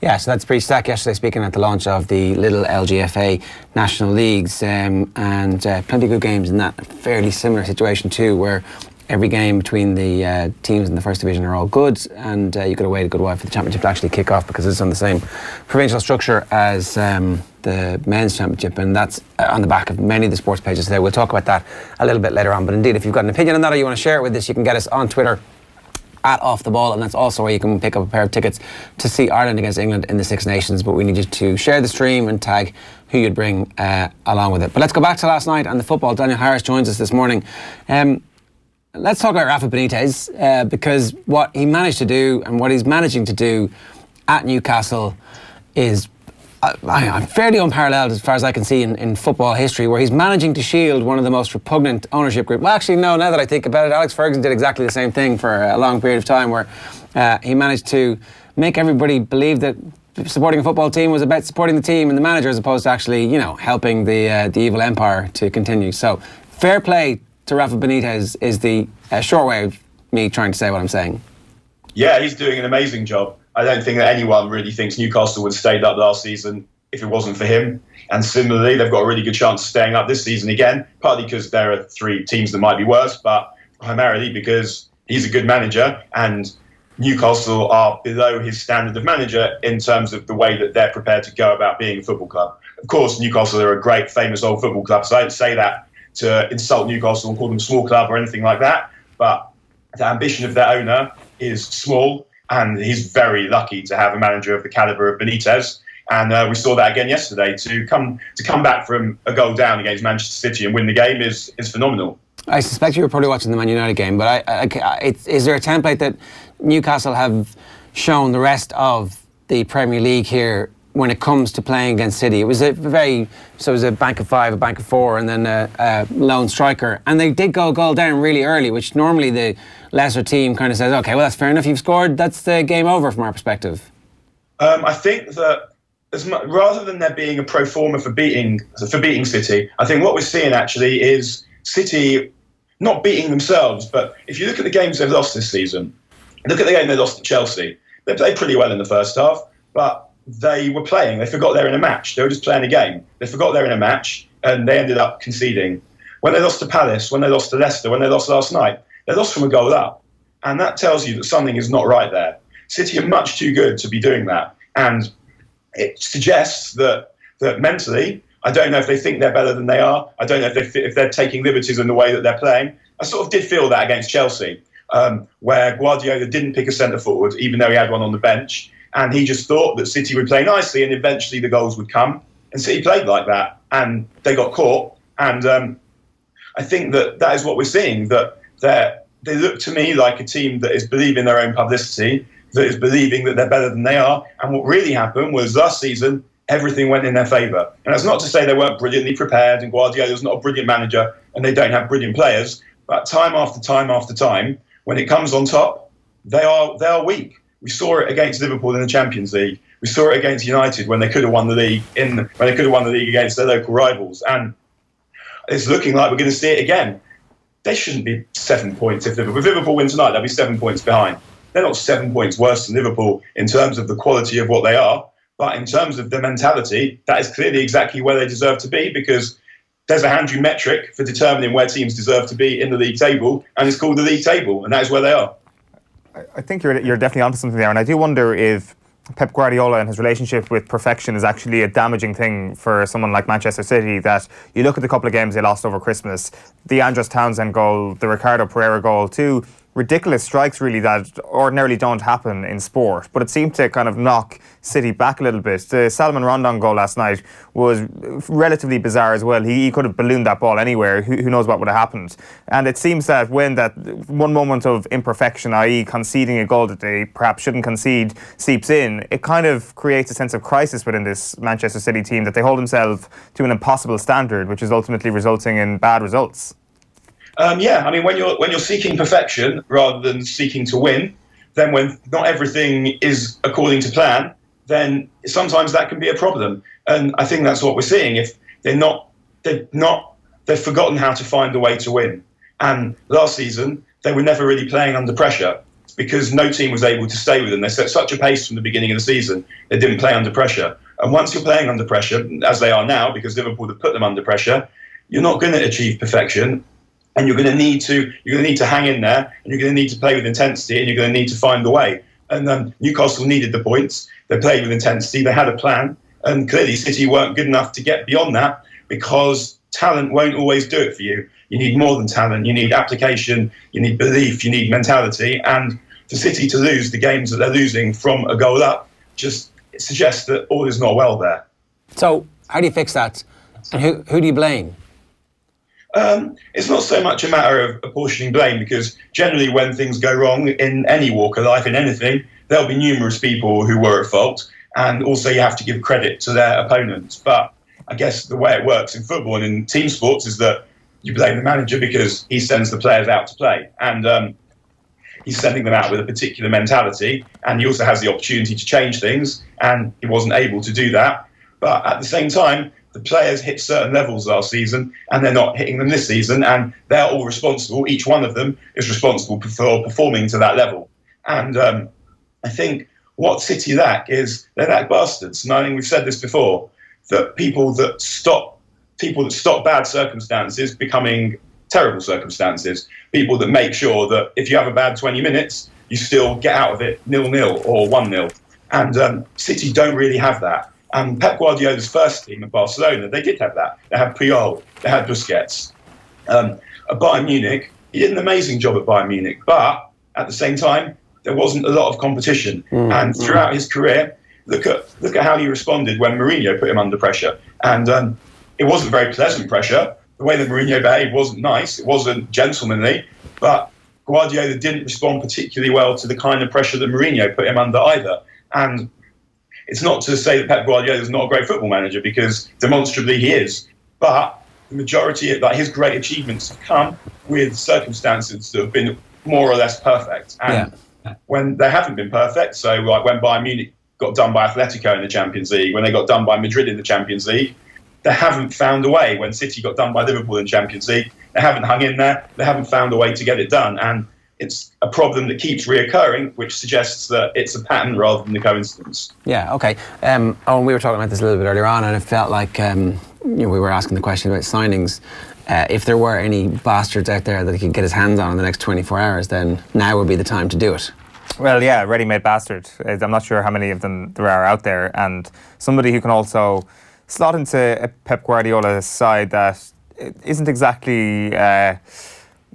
Yeah, so that's Breach Stack yesterday speaking at the launch of the Little LGFA National Leagues, and plenty of good games in that. Fairly similar situation too, where every game between the teams in the first division are all good, and you've got to wait a good while for the championship to actually kick off, because it's on the same provincial structure as the men's championship, and that's on the back of many of the sports pages today. We'll talk about that a little bit later on, but indeed, if you've got an opinion on that or you want to share it with us, you can get us on Twitter at Off The Ball, and that's also where you can pick up a pair of tickets to see Ireland against England in the Six Nations. But we need you to share the stream and tag who you'd bring along with it. But let's go back to last night and the football. Daniel Harris joins us this morning. Let's talk about Rafa Benitez, because what he managed to do and what he's managing to do at Newcastle is fairly unparalleled as far as I can see in football history, where he's managing to shield one of the most repugnant ownership groups. Well, actually, no, now that I think about it, Alex Ferguson did exactly the same thing for a long period of time, where he managed to make everybody believe that supporting a football team was about supporting the team and the manager, as opposed to actually, helping the evil empire to continue. So, fair play to Rafa Benitez is the short way of me trying to say what I'm saying. Yeah, he's doing an amazing job. I don't think that anyone really thinks Newcastle would have stayed up last season if it wasn't for him. And similarly, they've got a really good chance of staying up this season again, partly because there are three teams that might be worse, but primarily because he's a good manager, and Newcastle are below his standard of manager in terms of the way that they're prepared to go about being a football club. Of course, Newcastle are a great, famous old football club, so I don't say that to insult Newcastle and call them a small club or anything like that, but the ambition of their owner is small, and he's very lucky to have a manager of the calibre of Benitez. And we saw that again yesterday. To come back from a goal down against Manchester City and win the game is phenomenal. I suspect you were probably watching the Man United game, but is there a template that Newcastle have shown the rest of the Premier League here when it comes to playing against City? It was it was a bank of five, a bank of four, and then a lone striker. And they did go a goal down really early, which normally the lesser team kind of says, okay, well, that's fair enough, you've scored, that's the game over from our perspective. I think that rather than there being a pro forma for beating City, I think what we're seeing actually is City not beating themselves. But if you look at the games they've lost this season, look at the game they lost to Chelsea. They played pretty well in the first half, but they were playing. They forgot they're in a match. They were just playing a game. They forgot they're in a match, and they ended up conceding. When they lost to Palace, when they lost to Leicester, when they lost last night, they lost from a goal up. And that tells you that something is not right there. City are much too good to be doing that. And it suggests that mentally, I don't know if they think they're better than they are. I don't know if they're taking liberties in the way that they're playing. I sort of did feel that against Chelsea, where Guardiola didn't pick a centre forward, even though he had one on the bench, and he just thought that City would play nicely and eventually the goals would come. And City played like that, and they got caught. And I think that is what we're seeing, that they look to me like a team that is believing their own publicity, that is believing that they're better than they are. And what really happened was last season, everything went in their favour. And that's not to say they weren't brilliantly prepared, and Guardiola's not a brilliant manager, and they don't have brilliant players. But time after time after time, when it comes on top, they are weak. We saw it against Liverpool in the Champions League. We saw it against United when they could have won the league against their local rivals. And it's looking like we're going to see it again. They shouldn't be 7 points if Liverpool win tonight. They'll be 7 points behind. They're not 7 points worse than Liverpool in terms of the quality of what they are, but in terms of the mentality, that is clearly exactly where they deserve to be, because there's a handy metric for determining where teams deserve to be in the league table, and it's called the league table, and that is where they are. I think you're definitely onto something there, and I do wonder if Pep Guardiola and his relationship with perfection is actually a damaging thing for someone like Manchester City. That you look at the couple of games they lost over Christmas, the Andros Townsend goal, the Ricardo Pereira goal, two ridiculous strikes really that ordinarily don't happen in sport, but it seemed to kind of knock City back a little bit. The Salman Rondon goal last night was relatively bizarre as well. He could have ballooned that ball anywhere. Who knows what would have happened? And it seems that when that one moment of imperfection, i.e. conceding a goal that they perhaps shouldn't concede, seeps in, it kind of creates a sense of crisis within this Manchester City team, that they hold themselves to an impossible standard, which is ultimately resulting in bad results. Yeah, I mean, when you're seeking perfection rather than seeking to win, then when not everything is according to plan, then sometimes that can be a problem. And I think that's what we're seeing. If they've forgotten how to find a way to win. And last season, they were never really playing under pressure because no team was able to stay with them. They set such a pace from the beginning of the season, they didn't play under pressure. And once you're playing under pressure, as they are now, because Liverpool have put them under pressure, you're not going to achieve perfection. And you're going to need to hang in there, and you're going to need to play with intensity, and you're going to need to find the way. And Newcastle needed the points. They played with intensity. They had a plan, and clearly City weren't good enough to get beyond that, because talent won't always do it for you. You need more than talent. You need application. You need belief. You need mentality. And for City to lose the games that they're losing from a goal up, it suggests that all is not well there. So how do you fix that? And who do you blame? It's not so much a matter of apportioning blame, because generally when things go wrong in any walk of life, in anything, there'll be numerous people who were at fault, and also you have to give credit to their opponents. But I guess the way it works in football and in team sports is that you blame the manager because he sends the players out to play, and he's sending them out with a particular mentality, and he also has the opportunity to change things, and he wasn't able to do that. But at the same time, the players hit certain levels last season, and they're not hitting them this season, and they're all responsible. Each one of them is responsible for performing to that level. And I think what City lack is they lack bastards. And I think we've said this before, that people that stop bad circumstances becoming terrible circumstances. People that make sure that if you have a bad 20 minutes, you still get out of it 0-0 or 1-0. And City don't really have that. Pep Guardiola's first team at Barcelona, they did have that. They had Puyol, they had Busquets. At Bayern Munich, he did an amazing job at Bayern Munich, but at the same time, there wasn't a lot of competition. And throughout his career, look at how he responded when Mourinho put him under pressure. And it wasn't very pleasant pressure. The way that Mourinho behaved wasn't nice, it wasn't gentlemanly, but Guardiola didn't respond particularly well to the kind of pressure that Mourinho put him under either. And it's not to say that Pep Guardiola is not a great football manager, because demonstrably he is. But the majority of his great achievements have come with circumstances that have been more or less perfect. And when they haven't been perfect, so like when Bayern Munich got done by Atletico in the Champions League, when they got done by Madrid in the Champions League, they haven't found a way. When City got done by Liverpool in the Champions League, they haven't hung in there. They haven't found a way to get it done. And it's a problem that keeps reoccurring, which suggests that it's a pattern rather than a coincidence. Yeah, okay. Owen, we were talking about this a little bit earlier on, and it felt like we were asking the question about signings. If there were any bastards out there that he could get his hands on in the next 24 hours, then now would be the time to do it. Well, yeah, ready-made bastard. I'm not sure how many of them there are out there, and somebody who can also slot into a Pep Guardiola side that isn't exactly.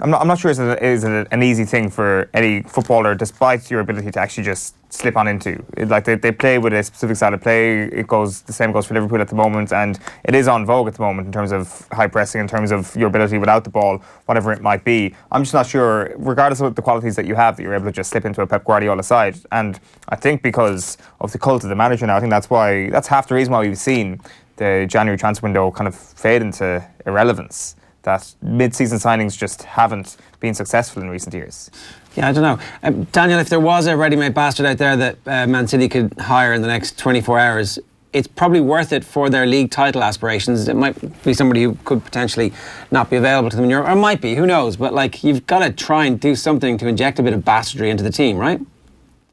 I'm not sure is an easy thing for any footballer, despite your ability to actually just slip on into. They play with a specific style of play. The same goes for Liverpool at the moment, and it is on vogue at the moment in terms of high pressing, in terms of your ability without the ball, whatever it might be. I'm just not sure, regardless of the qualities that you have, that you're able to just slip into a Pep Guardiola side. And I think because of the cult of the manager now, I think that's half the reason why we've seen the January transfer window kind of fade into irrelevance. That mid-season signings just haven't been successful in recent years. Yeah, I don't know. Daniel, if there was a ready-made bastard out there that Man City could hire in the next 24 hours, it's probably worth it for their league title aspirations. It might be somebody who could potentially not be available to them in Europe, or might be, who knows. But you've got to try and do something to inject a bit of bastardry into the team, right?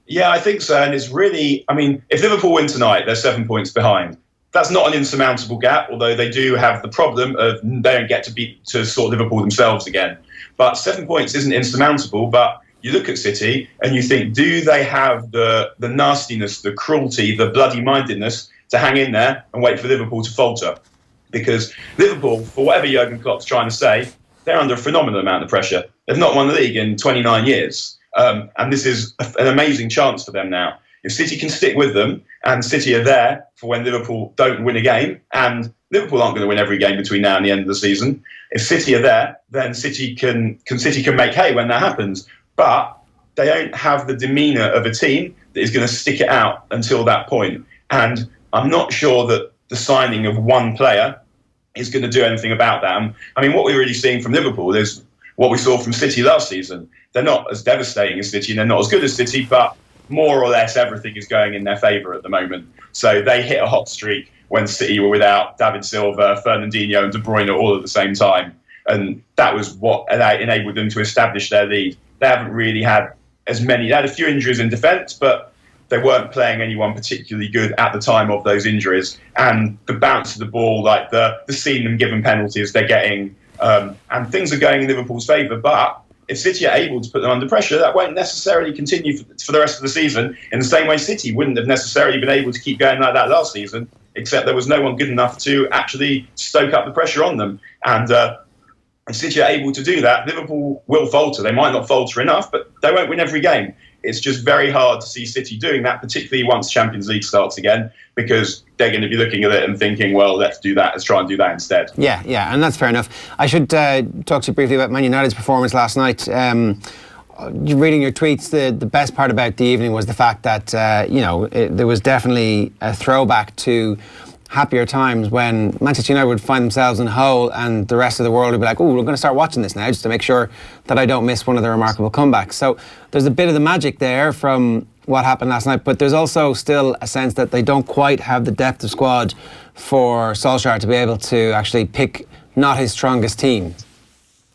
Yeah, I think so. And it's really, if Liverpool win tonight, they're 7 points behind. That's not an insurmountable gap, although they do have the problem of they don't get to sort Liverpool themselves again. But 7 points isn't insurmountable. But you look at City and you think, do they have the nastiness, the cruelty, the bloody-mindedness to hang in there and wait for Liverpool to falter? Because Liverpool, for whatever Jurgen Klopp's trying to say, they're under a phenomenal amount of pressure. They've not won the league in 29 years. And this is an amazing chance for them now. If City can stick with them, and City are there for when Liverpool don't win a game, and Liverpool aren't going to win every game between now and the end of the season. If City are there, then City can make hay when that happens. But they don't have the demeanour of a team that is going to stick it out until that point. And I'm not sure that the signing of one player is going to do anything about that. What we're really seeing from Liverpool is what we saw from City last season. They're not as devastating as City, and they're not as good as City, but more or less everything is going in their favour at the moment. So they hit a hot streak when City were without David Silva, Fernandinho and De Bruyne all at the same time. And that was what enabled them to establish their lead. They haven't really had as many. They had a few injuries in defence, but they weren't playing anyone particularly good at the time of those injuries. And the bounce of the ball, the seeing them given penalties they're getting, and things are going in Liverpool's favour. But if City are able to put them under pressure, that won't necessarily continue for the rest of the season, in the same way City wouldn't have necessarily been able to keep going like that last season, except there was no one good enough to actually stoke up the pressure on them. And if City are able to do that, Liverpool will falter. They might not falter enough, but they won't win every game. It's just very hard to see City doing that, particularly once Champions League starts again, because they're going to be looking at it and thinking, well, let's try and do that instead. Yeah, and that's fair enough. I should talk to you briefly about Man United's performance last night. Reading your tweets, the best part about the evening was the fact that there was definitely a throwback to happier times when Manchester United would find themselves in a hole and the rest of the world would be like, oh, we're going to start watching this now just to make sure that I don't miss one of the remarkable comebacks. So there's a bit of the magic there from what happened last night, but there's also still a sense that they don't quite have the depth of squad for Solskjaer to be able to actually pick not his strongest team.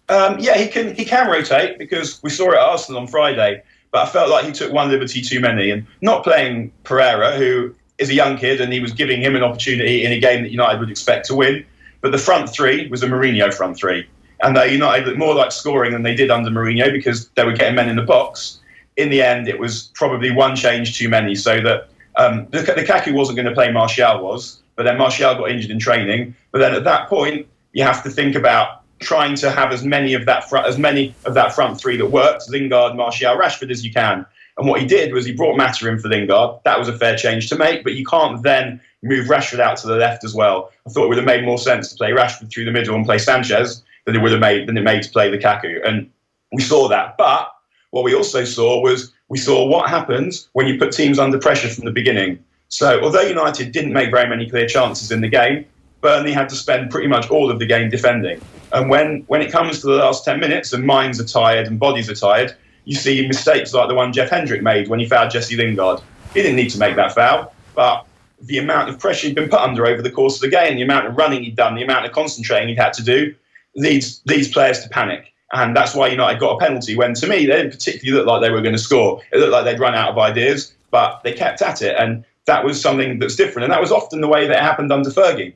He can rotate, because we saw it at Arsenal on Friday, but I felt like he took one liberty too many, and not playing Pereira, who is a young kid, and he was giving him an opportunity in a game that United would expect to win. But the front three was a Mourinho front three. And United looked more like scoring than they did under Mourinho, because they were getting men in the box. In the end, it was probably one change too many, so that Lukaku wasn't going to play, Martial was, but then Martial got injured in training. But then at that point, you have to think about trying to have as many of that front three that worked, Lingard, Martial, Rashford, as you can. And what he did was he brought Mata in for Lingard. That was a fair change to make, but you can't then move Rashford out to the left as well. I thought it would have made more sense to play Rashford through the middle and play Sanchez than it made to play Lukaku. And we saw that. But what we also saw was what happens when you put teams under pressure from the beginning. So although United didn't make very many clear chances in the game, Burnley had to spend pretty much all of the game defending. And when it comes to the last 10 minutes and minds are tired and bodies are tired, you see mistakes like the one Jeff Hendrick made when he fouled Jesse Lingard. He didn't need to make that foul, but the amount of pressure he'd been put under over the course of the game, the amount of running he'd done, the amount of concentrating he'd had to do, leads players to panic. And that's why United got a penalty when, to me, they didn't particularly look like they were going to score. It looked like they'd run out of ideas, but they kept at it. And that was something that's different. And that was often the way that it happened under Fergie.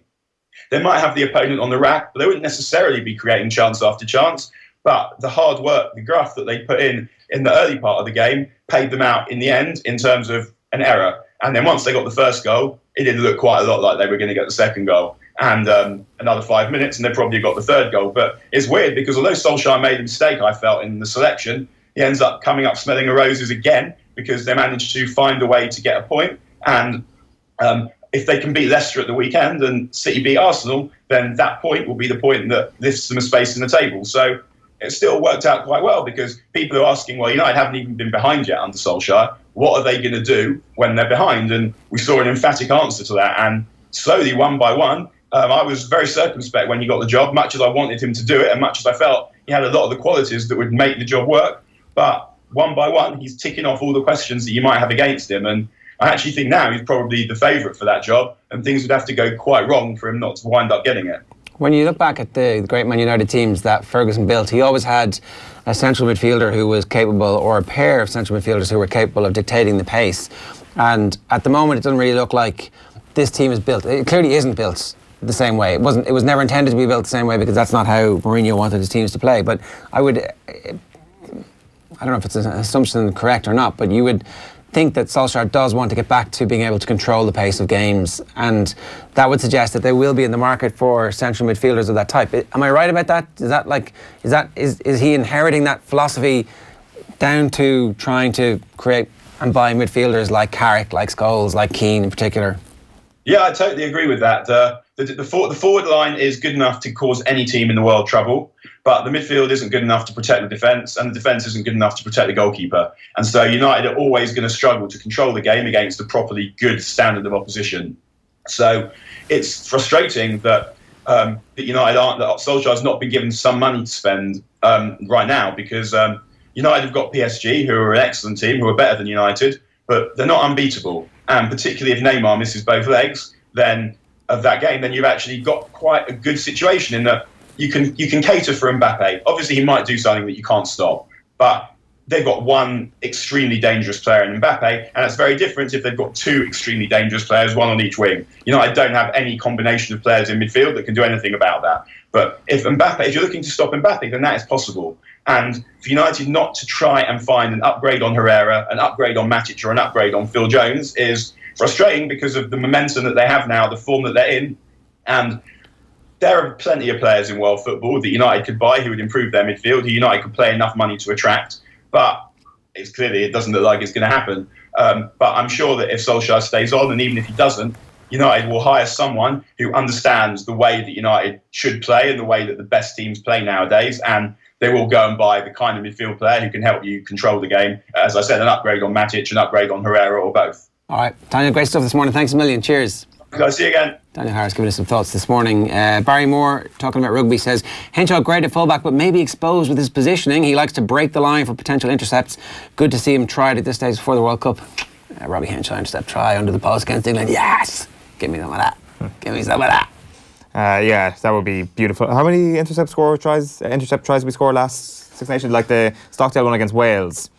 They might have the opponent on the rack, but they wouldn't necessarily be creating chance after chance. But the hard work, the graft that they put in in the early part of the game paid them out in the end in terms of an error. And then once they got the first goal, it did look quite a lot like they were going to get the second goal. And another 5 minutes, and they probably got the third goal. But it's weird because although Solskjaer made a mistake, I felt, in the selection, he ends up coming up smelling of roses again because they managed to find a way to get a point. And if they can beat Leicester at the weekend and City beat Arsenal, then that point will be the point that lifts them a space in the table. So it still worked out quite well because people are asking, well, United haven't even been behind yet under Solskjaer. What are they going to do when they're behind? And we saw an emphatic answer to that. And slowly, one by one, I was very circumspect when he got the job, much as I wanted him to do it and much as I felt he had a lot of the qualities that would make the job work. But one by one, he's ticking off all the questions that you might have against him. And I actually think now he's probably the favourite for that job, and things would have to go quite wrong for him not to wind up getting it. When you look back at the great Man United teams that Ferguson built, he always had a central midfielder who was capable, or a pair of central midfielders who were capable of dictating the pace. And at the moment, it doesn't really look like this team is built. It clearly isn't built the same way. It was never intended to be built the same way because that's not how Mourinho wanted his teams to play. But I don't know if it's an assumption correct or not, but you would think that Solskjaer does want to get back to being able to control the pace of games, and that would suggest that they will be in the market for central midfielders of that type. Am I right about that? Is he inheriting that philosophy down to trying to create and buy midfielders like Carrick, like Scholes, like Keane in particular? Yeah, I totally agree with that. The forward line is good enough to cause any team in the world trouble, but the midfield isn't good enough to protect the defence, and the defence isn't good enough to protect the goalkeeper. And so United are always going to struggle to control the game against a properly good standard of opposition. So it's frustrating that that Solskjaer's not been given some money to spend right now, because United have got PSG, who are an excellent team, who are better than United, but they're not unbeatable. And particularly if Neymar misses both legs, then of that game, then you've actually got quite a good situation in that you can cater for Mbappe. Obviously, he might do something that you can't stop, but they've got one extremely dangerous player in Mbappe, and it's very different if they've got two extremely dangerous players, one on each wing. United don't have any combination of players in midfield that can do anything about that. But if you're looking to stop Mbappe, then that is possible. And for United not to try and find an upgrade on Herrera, an upgrade on Matic, or an upgrade on Phil Jones is frustrating because of the momentum that they have now, the form that they're in. And there are plenty of players in world football that United could buy who would improve their midfield, who United could pay enough money to attract. But it doesn't look like it's going to happen. But I'm sure that if Solskjaer stays on, and even if he doesn't, United will hire someone who understands the way that United should play and the way that the best teams play nowadays, and they will go and buy the kind of midfield player who can help you control the game. As I said, an upgrade on Matic, an upgrade on Herrera, or both. All right, Daniel, great stuff this morning. Thanks a million. Cheers. Guys, see you again. Daniel Harris giving us some thoughts this morning. Barry Moore, talking about rugby, says Henshaw great at fullback, but maybe exposed with his positioning. He likes to break the line for potential intercepts. Good to see him tried at this stage before the World Cup. Robbie Henshaw intercept try under the post against England. Yes, give me some of that. Give me some of that. Yeah, that would be beautiful. How many intercept tries we scored last Six Nations? Like the Stockdale one against Wales.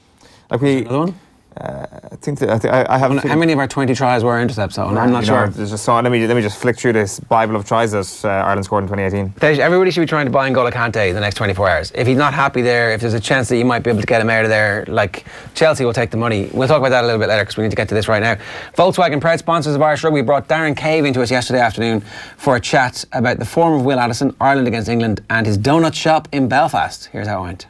Like another one? I think I haven't. How many of our 20 tries were intercepts? So I'm not sure. Let me just flick through this Bible of tries that Ireland scored in 2018. Everybody should be trying to buy N'Golo Kante in the next 24 hours. If he's not happy there, if there's a chance that you might be able to get him out of there, like Chelsea will take the money. We'll talk about that a little bit later because we need to get to this right now. Volkswagen, proud sponsors of Irish Rugby, brought Darren Cave into us yesterday afternoon for a chat about the form of Will Addison, Ireland against England, and his donut shop in Belfast. Here's how it went.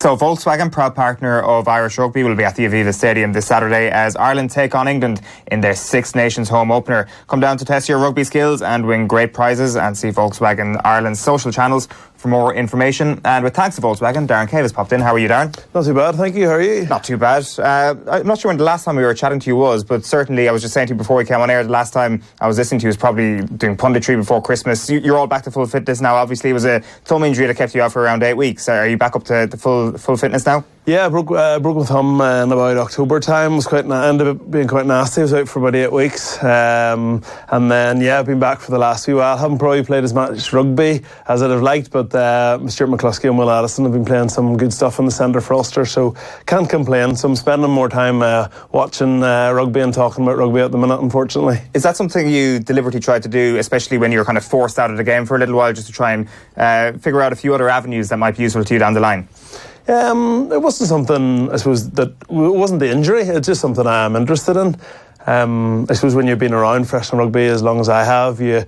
So Volkswagen, proud partner of Irish Rugby, will be at the Aviva Stadium this Saturday as Ireland take on England in their Six Nations home opener. Come down to test your rugby skills and win great prizes, and see Volkswagen Ireland's social channels for more information. And with thanks to Volkswagen, Darren Cave has popped in. How are you, Darren? Not too bad, thank you. How are you? Not too bad. I'm not sure when the last time we were chatting to you was, but certainly I was just saying to you before we came on air, the last time I was listening to you was probably doing punditry before Christmas. You're all back to full fitness now. Obviously, it was a thumb injury that kept you out for around 8 weeks. Are you back up to full fitness now? Yeah, I broke my thumb in about October time. Ended up being quite nasty. I was out for about 8 weeks. And then, I've been back for the last few while. I haven't probably played as much rugby as I'd have liked, but Stuart McCluskey and Will Addison have been playing some good stuff in the centre for Ulster, so can't complain. So I'm spending more time watching rugby and talking about rugby at the minute, unfortunately. Is that something you deliberately tried to do, especially when you're kind of forced out of the game for a little while, just to try and figure out a few other avenues that might be useful to you down the line? It wasn't something, I suppose, that it wasn't the injury. It's just something I am interested in. I suppose when you've been around professional rugby as long as I have, you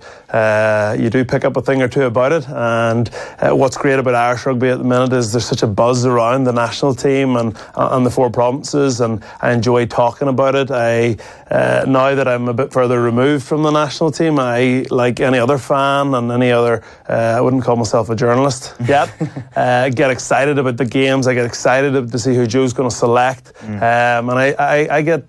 do pick up a thing or two about it. And what's great about Irish rugby at the minute is there's such a buzz around the national team and the 4 provinces, and I enjoy talking about it. Now that I'm a bit further removed from the national team, I, like any other fan and any other, I wouldn't call myself a journalist yet, get excited about the games. I get excited to see who Joe's going to select, and I get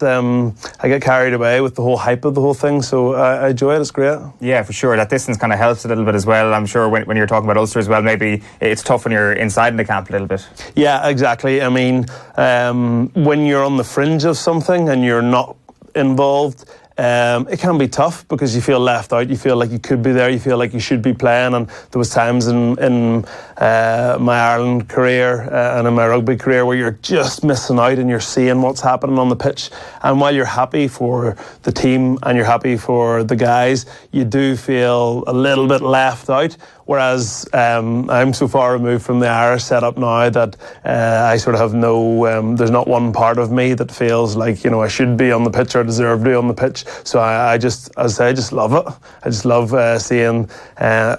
carried away with the whole hype of the whole thing, so I enjoy it. It's great. Yeah, for sure. That distance kind of helps a little bit as well. I'm sure when you're talking about Ulster as well, maybe it's tough when you're inside in the camp a little bit. Yeah, exactly. I mean, when you're on the fringe of something and you're not involved, it can be tough because you feel left out. You feel like you could be there. You feel like you should be playing. And there was times in my Ireland career and in my rugby career where you're just missing out and you're seeing what's happening on the pitch. And while you're happy for the team and you're happy for the guys, you do feel a little bit left out. Whereas I'm so far removed from the Irish setup now that I sort of have no, there's not one part of me that feels like, I should be on the pitch or deserve to be on the pitch. So I just, as I say, I just love it. I just love seeing, A,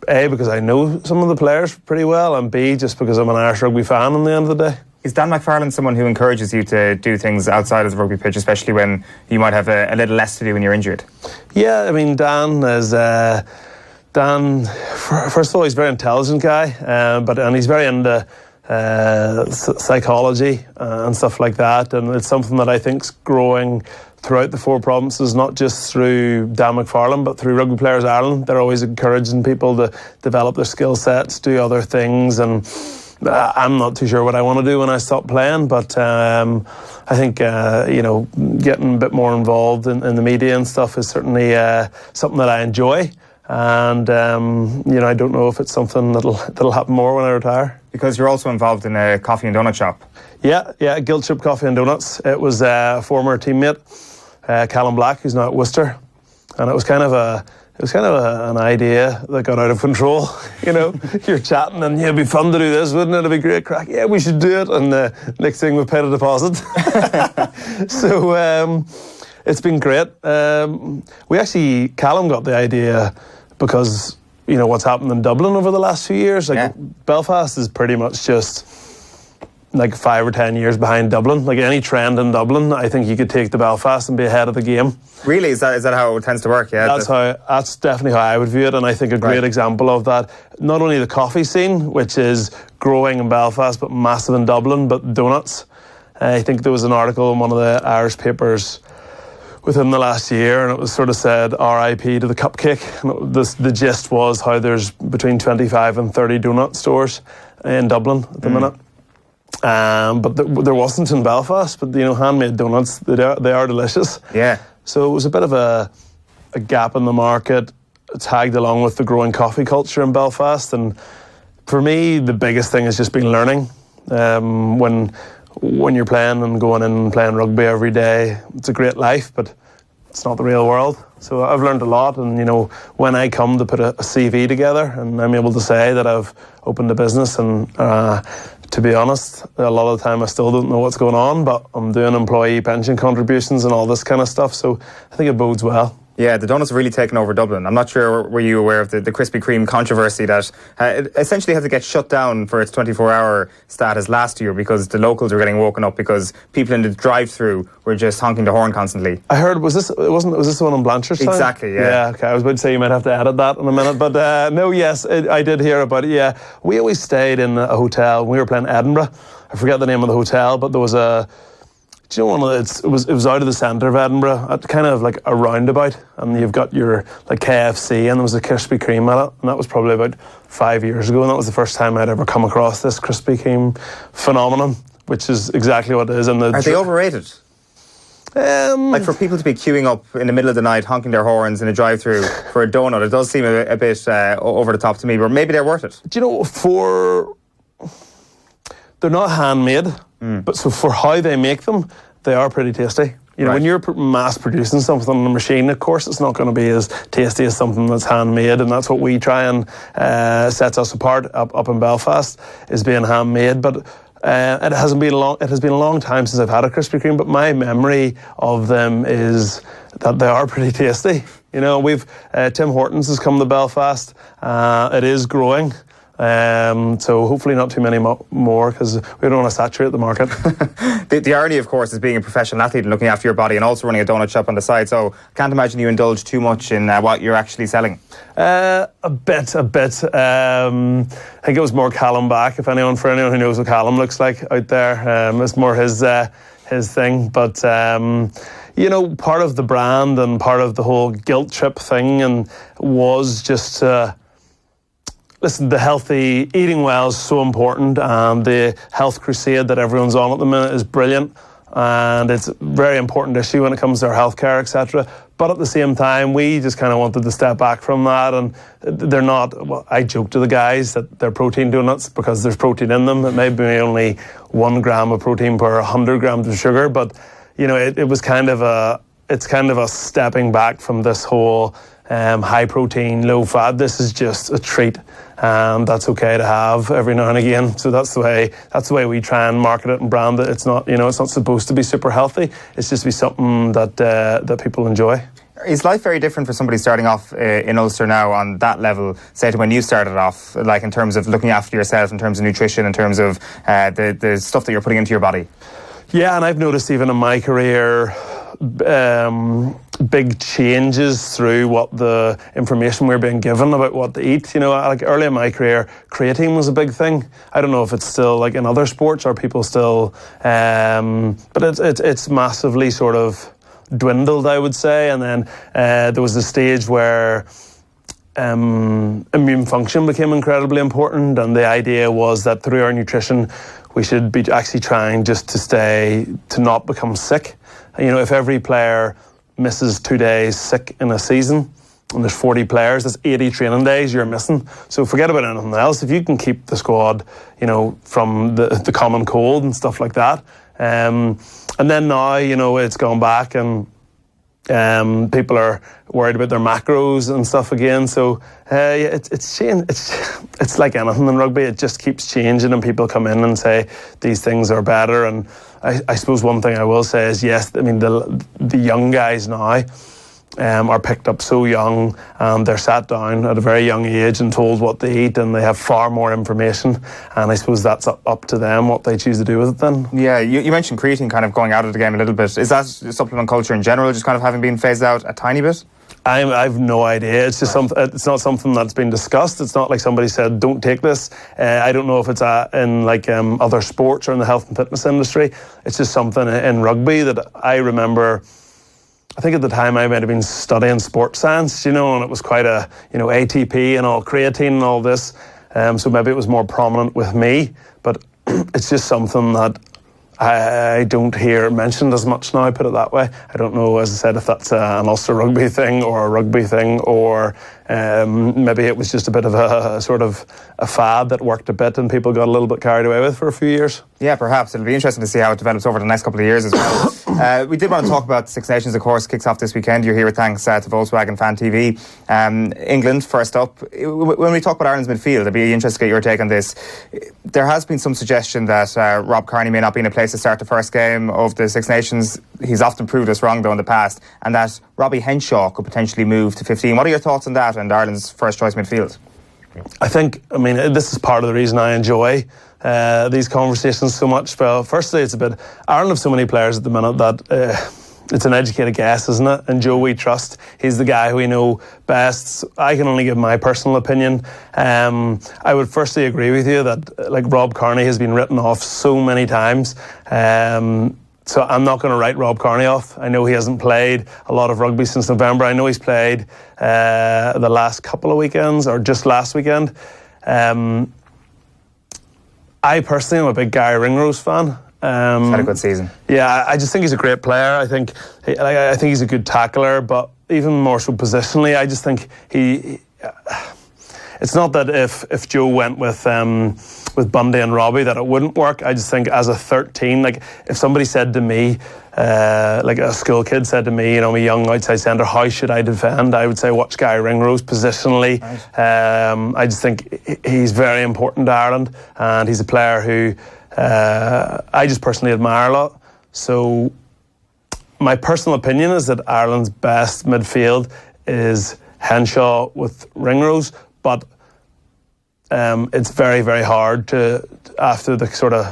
because I know some of the players pretty well, and B, just because I'm an Irish rugby fan at the end of the day. Is Dan McFarlane someone who encourages you to do things outside of the rugby pitch, especially when you might have a little less to do when you're injured? Yeah, I mean, Dan is... Dan, first of all, he's a very intelligent guy, and he's very into psychology and stuff like that, and it's something that I think's growing throughout the 4 provinces, not just through Dan McFarlane, but through Rugby Players Ireland. They're always encouraging people to develop their skill sets, do other things, and I'm not too sure what I want to do when I stop playing, but I think getting a bit more involved in the media and stuff is certainly something that I enjoy. And I don't know if it's something that'll happen more when I retire. Because you're also involved in a coffee and donut shop. Yeah, Guild Ship Coffee and Donuts. It was a former teammate, Callum Black, who's now at Worcester, and it was kind of an idea that got out of control. You're chatting and it'd be fun to do this, wouldn't it? It'd be great crack. Yeah, we should do it. And the next thing we paid a deposit. So it's been great. Callum got the idea because what's happened in Dublin over the last few years. Belfast is pretty much just like 5 or 10 years behind Dublin. Like any trend in Dublin, I think you could take to Belfast and be ahead of the game. Really? Is that how it tends to work? Yeah. That's definitely how I would view it, and I think a great example of that, not only the coffee scene, which is growing in Belfast but massive in Dublin, but donuts. I think there was an article in one of the Irish papers within the last year, and it was sort of said RIP to the cupcake. And the gist was how there's between 25 and 30 donut stores in Dublin at the minute. But there wasn't in Belfast, but handmade donuts, they are delicious. Yeah. So it was a bit of a gap in the market, tagged along with the growing coffee culture in Belfast. And for me, the biggest thing has just been learning. When you're playing and going in and playing rugby every day, it's a great life, but it's not the real world. So I've learned a lot, and when I come to put a CV together and I'm able to say that I've opened a business, and to be honest, a lot of the time I still don't know what's going on, but I'm doing employee pension contributions and all this kind of stuff, so I think it bodes well. Yeah, the donuts have really taken over Dublin. I'm not sure, were you aware of the Krispy Kreme controversy that it essentially had to get shut down for its 24-hour status last year because the locals were getting woken up because people in the drive-through were just honking the horn constantly. I heard, was this the one in Blanchardstown? Exactly, yeah. Yeah, okay, I was about to say you might have to edit that in a minute, but no, yes, I did hear about it, yeah. We always stayed in a hotel when we were playing Edinburgh. I forget the name of the hotel, but there was it was out of the centre of Edinburgh, at kind of like a roundabout, and you've got your like KFC, and there was a Krispy Kreme at it, and that was probably about 5 years ago, and that was the first time I'd ever come across this Krispy Kreme phenomenon, which is exactly what it is. And are they overrated? Like for people to be queuing up in the middle of the night, honking their horns in a drive-through for a donut, it does seem a bit over the top to me, but maybe they're worth it. Do you know, they're not handmade, but so for how they make them, they are pretty tasty. You know, when you're mass producing something on a machine, of course it's not going to be as tasty as something that's handmade, and that's what we try and sets us apart up in Belfast, is being handmade. But it has been a long time since I've had a Krispy Kreme, but my memory of them is that they are pretty tasty. You know, we've Tim Hortons has come to Belfast. It is growing. So hopefully not too many more, because we don't want to saturate the market. The irony, of course, is being a professional athlete and looking after your body and also running a donut shop on the side. So can't imagine you indulge too much in what you're actually selling. A bit. I think it was more Callum back. For anyone who knows what Callum looks like out there, it's more his thing. But you know, part of the brand and part of the whole guilt trip thing and was just. Listen, the healthy eating well is so important, and the health crusade that everyone's on at the minute is brilliant, and it's a very important issue when it comes to our healthcare, etc. But at the same time, we just kind of wanted to step back from that, and they're not. Well, I joke to the guys that they're protein donuts because there's protein in them. It may be only 1 gram of protein per 100 grams of sugar, but you know, it was kind of a stepping back from this whole high protein, low fat. This is just a treat, and that's okay to have every now and again. So that's the way we try and market it and brand it. It's not, you know, it's not supposed to be super healthy. It's just to be something that people enjoy. Is life very different for somebody starting off in Ulster now on that level, say, to when you started off, like in terms of looking after yourself, in terms of nutrition, in terms of the stuff that you're putting into your body? Yeah, and I've noticed even in my career, big changes through what the information we're being given about what to eat. You know, like early in my career, creatine was a big thing. I don't know if it's still like in other sports, or people still, but it's massively sort of dwindled, I would say. And then there was a stage where immune function became incredibly important, and the idea was that through our nutrition we should be actually trying just to not become sick. You know, if every player misses 2 days sick in a season, and there's 40 players, that's 80 training days you're missing. So forget about anything else. If you can keep the squad, you know, from the common cold and stuff like that. And then now, you know, it's gone back, and people are worried about their macros and stuff again. So it's changed. It's like anything in rugby. It just keeps changing, and people come in and say these things are better. And I suppose one thing I will say is, yes, I mean the young guys now are picked up so young, and they're sat down at a very young age and told what to eat, and they have far more information, and I suppose that's up to them what they choose to do with it then. Yeah, you mentioned creatine kind of going out of the game a little bit. Is that supplement culture in general just kind of having been phased out a tiny bit? I've no idea. It's just it's not something that's been discussed. It's not like somebody said, don't take this. I don't know if it's in like other sports or in the health and fitness industry. It's just something in rugby that I remember. I think at the time I might have been studying sports science, you know, and it was quite a, you know, ATP and all, creatine and all this. So maybe it was more prominent with me, but it's just something that I don't hear mentioned as much now, put it that way. I don't know, as I said, if that's an Ulster rugby thing or a rugby thing, or maybe it was just a bit of a sort of a fad that worked a bit and people got a little bit carried away with for a few years. Yeah, perhaps. It'll be interesting to see how it develops over the next couple of years as well. We did want to talk about Six Nations, of course, kicks off this weekend. You're here with thanks to Volkswagen Fan TV. England, first up. When we talk about Ireland's midfield, I'd be interested to get your take on this. There has been some suggestion that Rob Kearney may not be in a place to start the first game of the Six Nations. He's often proved us wrong, though, in the past, and that Robbie Henshaw could potentially move to 15. What are your thoughts on that and Ireland's first choice midfield? I think, I mean, this is part of the reason I enjoy these conversations so much. Well, firstly, it's a bit, Ireland have so many players at the minute that it's an educated guess, isn't it? And Joe we trust. He's the guy who we know best. I can only give my personal opinion. I would firstly agree with you that like Rob Kearney has been written off so many times. So I'm not going to write Rob Kearney off. I know he hasn't played a lot of rugby since November. I know he's played the last couple of weekends, or just last weekend. I personally am a big Gary Ringrose fan. He's had a good season. Yeah, I just think he's a great player. I think he's a good tackler, but even more so positionally, I just think he. It's not that if Joe went with Bundy and Robbie that it wouldn't work. I just think as a 13, like if somebody said to me, like a school kid said to me, I'm a young outside centre, how should I defend? I would say watch Gary Ringrose positionally. Right. I just think he's very important to Ireland, and he's a player who I just personally admire a lot. So my personal opinion is that Ireland's best midfield is Henshaw with Ringrose, but it's very, very hard to, after the sort of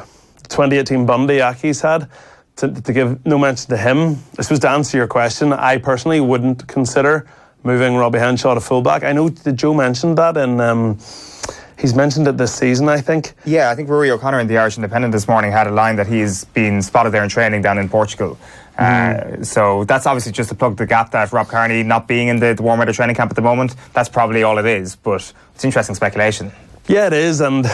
2018 Bundy Aki's had, to give no mention to him. I suppose to answer your question, I personally wouldn't consider moving Robbie Henshaw to fullback. I know, did Joe mention that in... He's mentioned it this season, I think. Yeah, I think Rory O'Connor in the Irish Independent this morning had a line that he's been spotted there in training down in Portugal. So that's obviously just to plug the gap that Rob Kearney not being in the warm weather training camp at the moment. That's probably all it is, but it's interesting speculation. Yeah, it is, and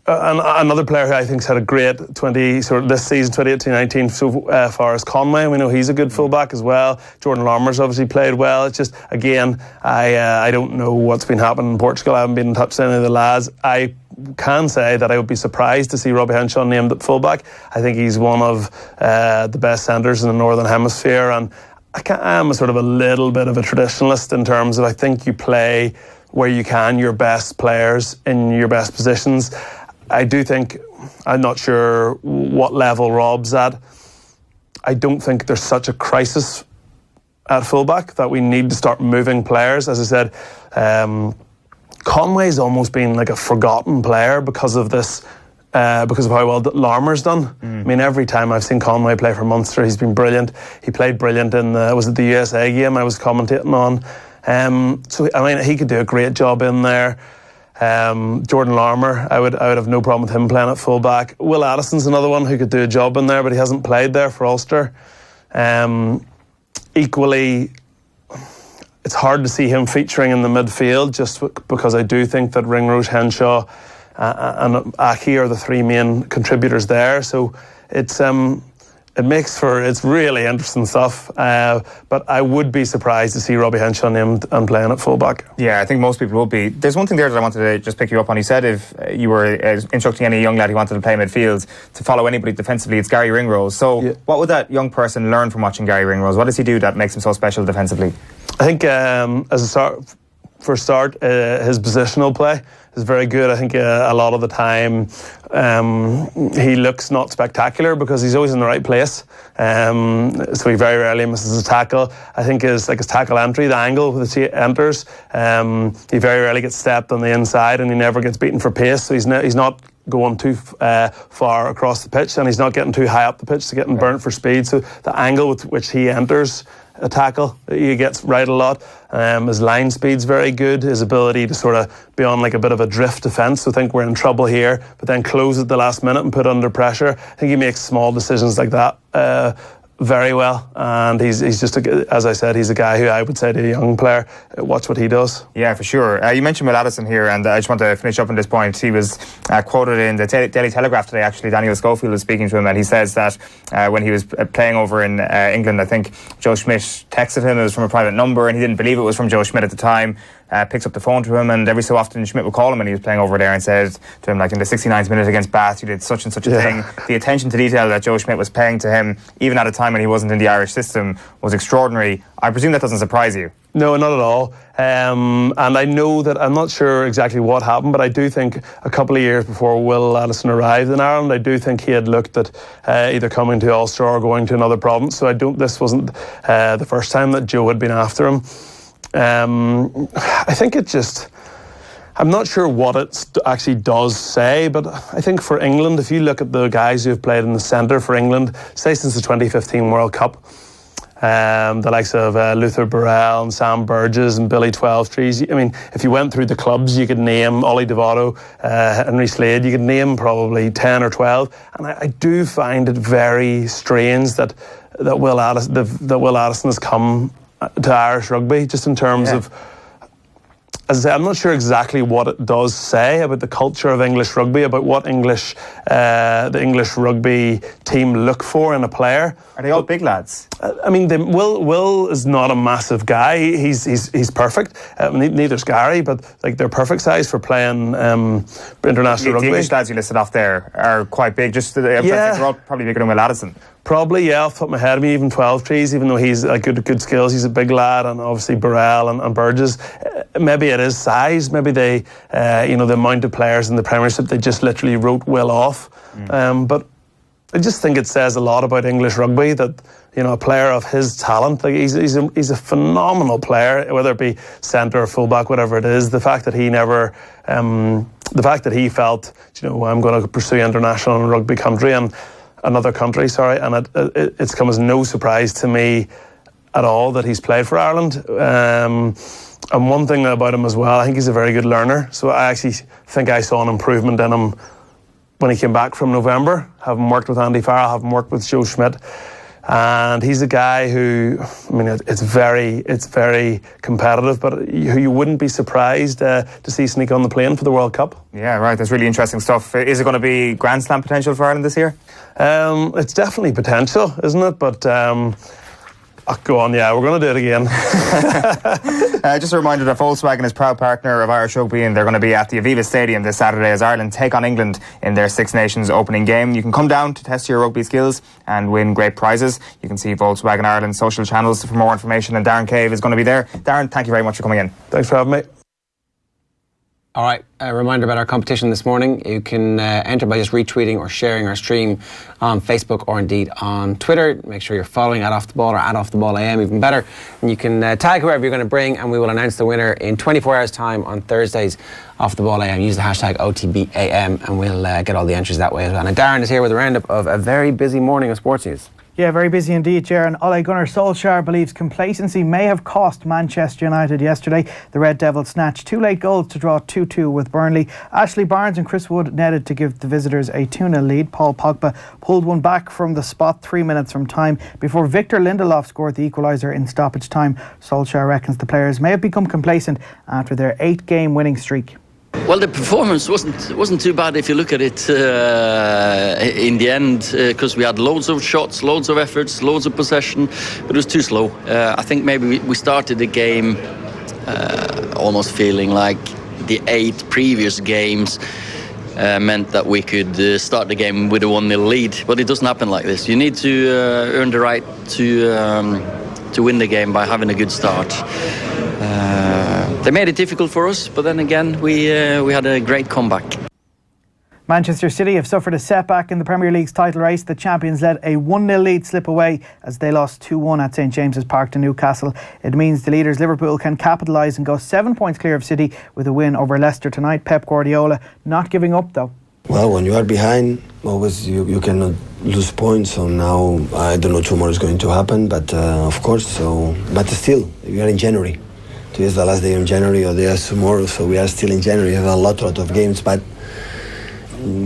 another player who I think's had a great this season, 2018-19 so far is Conway. We know he's a good fullback as well. Jordan Larmour's obviously played well. It's just, again, I don't know what's been happening in Portugal. I haven't been in touch with any of the lads. I can say that I would be surprised to see Robbie Henshaw named at fullback. I think he's one of the best centres in the Northern Hemisphere, and I am a sort of a little bit of a traditionalist in terms of I think you play where you can your best players in your best positions. I do think, I'm not sure what level Rob's at. I don't think there's such a crisis at fullback that we need to start moving players. As I said, Conway's almost been like a forgotten player because of this, because of how well Larmour's done. I mean, every time I've seen Conway play for Munster, he's been brilliant. He played brilliant in the USA game I was commentating on. So I mean, he could do a great job in there. Jordan Larmour, I would have no problem with him playing at fullback. Will Addison's another one who could do a job in there, but he hasn't played there for Ulster. Equally, it's hard to see him featuring in the midfield just because I do think that Ringrose, Henshaw and Aki are the three main contributors there. So it's it's really interesting stuff, but I would be surprised to see Robbie Henshaw named and playing at fullback. Yeah, I think most people will be. There's one thing there that I wanted to just pick you up on. You said if you were instructing any young lad who wanted to play midfield to follow anybody defensively, it's Gary Ringrose. So What would that young person learn from watching Gary Ringrose? What does he do that makes him so special defensively? I think for a start, his positional play is very good. I think a lot of the time he looks not spectacular because he's always in the right place. So he very rarely misses a tackle. I think his tackle entry, the angle with which he enters, he very rarely gets stepped on the inside, and he never gets beaten for pace. So he's not going too far across the pitch, and he's not getting too high up the pitch to getting burnt for speed. So the angle with which he enters a tackle, he gets right a lot. His line speed's very good. His ability to sort of be on like a bit of a drift defence, so think we're in trouble here, but then close at the last minute and put under pressure. I think he makes small decisions like that very well, and he's just as I said, he's a guy who I would say to a young player, watch what he does. Yeah, for sure. You mentioned Will Addison here, and I just want to finish up on this point. He was quoted in the Daily Telegraph today. Actually, Daniel Schofield was speaking to him, and he says that when he was playing over in England, I think Joe Schmidt texted him. It was from a private number, and he didn't believe it was from Joe Schmidt at the time. Picks up the phone to him, and every so often Schmidt would call him when he was playing over there and said to him, like, in the 69th minute against Bath, you did such and such a thing. The attention to detail that Joe Schmidt was paying to him, even at a time when he wasn't in the Irish system, was extraordinary. I presume that doesn't surprise you. No, not at all. And I know that, I'm not sure exactly what happened, but I do think a couple of years before Will Addison arrived in Ireland, I do think he had looked at either coming to Ulster or going to another province. So this wasn't the first time that Joe had been after him. I think I'm not sure what it actually does say, but I think for England, if you look at the guys who have played in the centre for England, say since the 2015 World Cup, the likes of Luther Burrell and Sam Burgess and Billy Twelvetrees. I mean, if you went through the clubs, you could name Ollie Devoto, Henry Slade, you could name probably 10 or 12. And I do find it very strange that Will Addison has come to Irish rugby, just in terms of as I say, I'm not sure exactly what it does say about the culture of English rugby, about what the English rugby team look for in a player. Are they all big lads? I mean, Will is not a massive guy. He's perfect. Neither's Gary, but like they're perfect size for playing international rugby. The English lads you listed off there are quite big. They're all probably bigger than Will Addison. Probably, yeah, off the top of my head, even 12 trees, even though he's good skills, he's a big lad, and obviously Burrell and Burgess. Maybe it is size. Maybe they, the amount of players in the Premiership, they just literally wrote Will off. But I just think it says a lot about English rugby that, a player of his talent, like he's a phenomenal player, whether it be centre or fullback, whatever it is. The fact that he never, the fact that he felt, I'm going to pursue international in rugby country and another country, and it's come as no surprise to me at all that he's played for Ireland. And one thing about him as well, I think he's a very good learner. So I actually think I saw an improvement in him when he came back from November, having worked with Andy Farrell, having worked with Joe Schmidt. And he's a guy who, it's very competitive, but who you wouldn't be surprised to see sneak on the plane for the World Cup. Yeah, right. That's really interesting stuff. Is it going to be Grand Slam potential for Ireland this year? It's definitely potential, isn't it? But go on, yeah, we're going to do it again. Just a reminder that Volkswagen is proud partner of Irish Rugby, and they're going to be at the Aviva Stadium this Saturday as Ireland take on England in their Six Nations opening game. You can come down to test your rugby skills and win great prizes. You can see Volkswagen Ireland's social channels for more information, and Darren Cave is going to be there. Darren, thank you very much for coming in. Thanks for having me. All right, a reminder about our competition this morning. You can enter by just retweeting or sharing our stream on Facebook or indeed on Twitter. Make sure you're following @OffTheBall or @OffTheBall AM, even better. And you can tag whoever you're going to bring, and we will announce the winner in 24 hours' time on Thursdays. Off the Ball AM. Use the hashtag OTBAM, and we'll get all the entries that way as well. And Darren is here with a roundup of a very busy morning of sports news. Yeah, very busy indeed, Jaron. Ole Gunnar Solskjaer believes complacency may have cost Manchester United yesterday. The Red Devils snatched 2 late goals to draw 2-2 with Burnley. Ashley Barnes and Chris Wood netted to give the visitors a 2-0 lead. Paul Pogba pulled one back from the spot 3 minutes from time before Victor Lindelof scored the equaliser in stoppage time. Solskjaer reckons the players may have become complacent after their 8-game winning streak. Well, the performance wasn't too bad if you look at it in the end, because we had loads of shots, loads of efforts, loads of possession, but it was too slow. I think maybe we started the game almost feeling like the 8 previous games meant that we could start the game with a 1-0 lead, but it doesn't happen like this. You need to earn the right to win the game by having a good start. They made it difficult for us, but then again, we had a great comeback. Manchester City have suffered a setback in the Premier League's title race. The champions let a 1-0 lead slip away as they lost 2-1 at St James's Park to Newcastle. It means the leaders Liverpool can capitalise and go 7 points clear of City with a win over Leicester tonight. Pep Guardiola not giving up though. Well, when you are behind, always you cannot lose points. So now I don't know tomorrow is going to happen, but of course. But still, we are in January. Today is the last day in January, or there's tomorrow, so we are still in January. We have a lot of games, but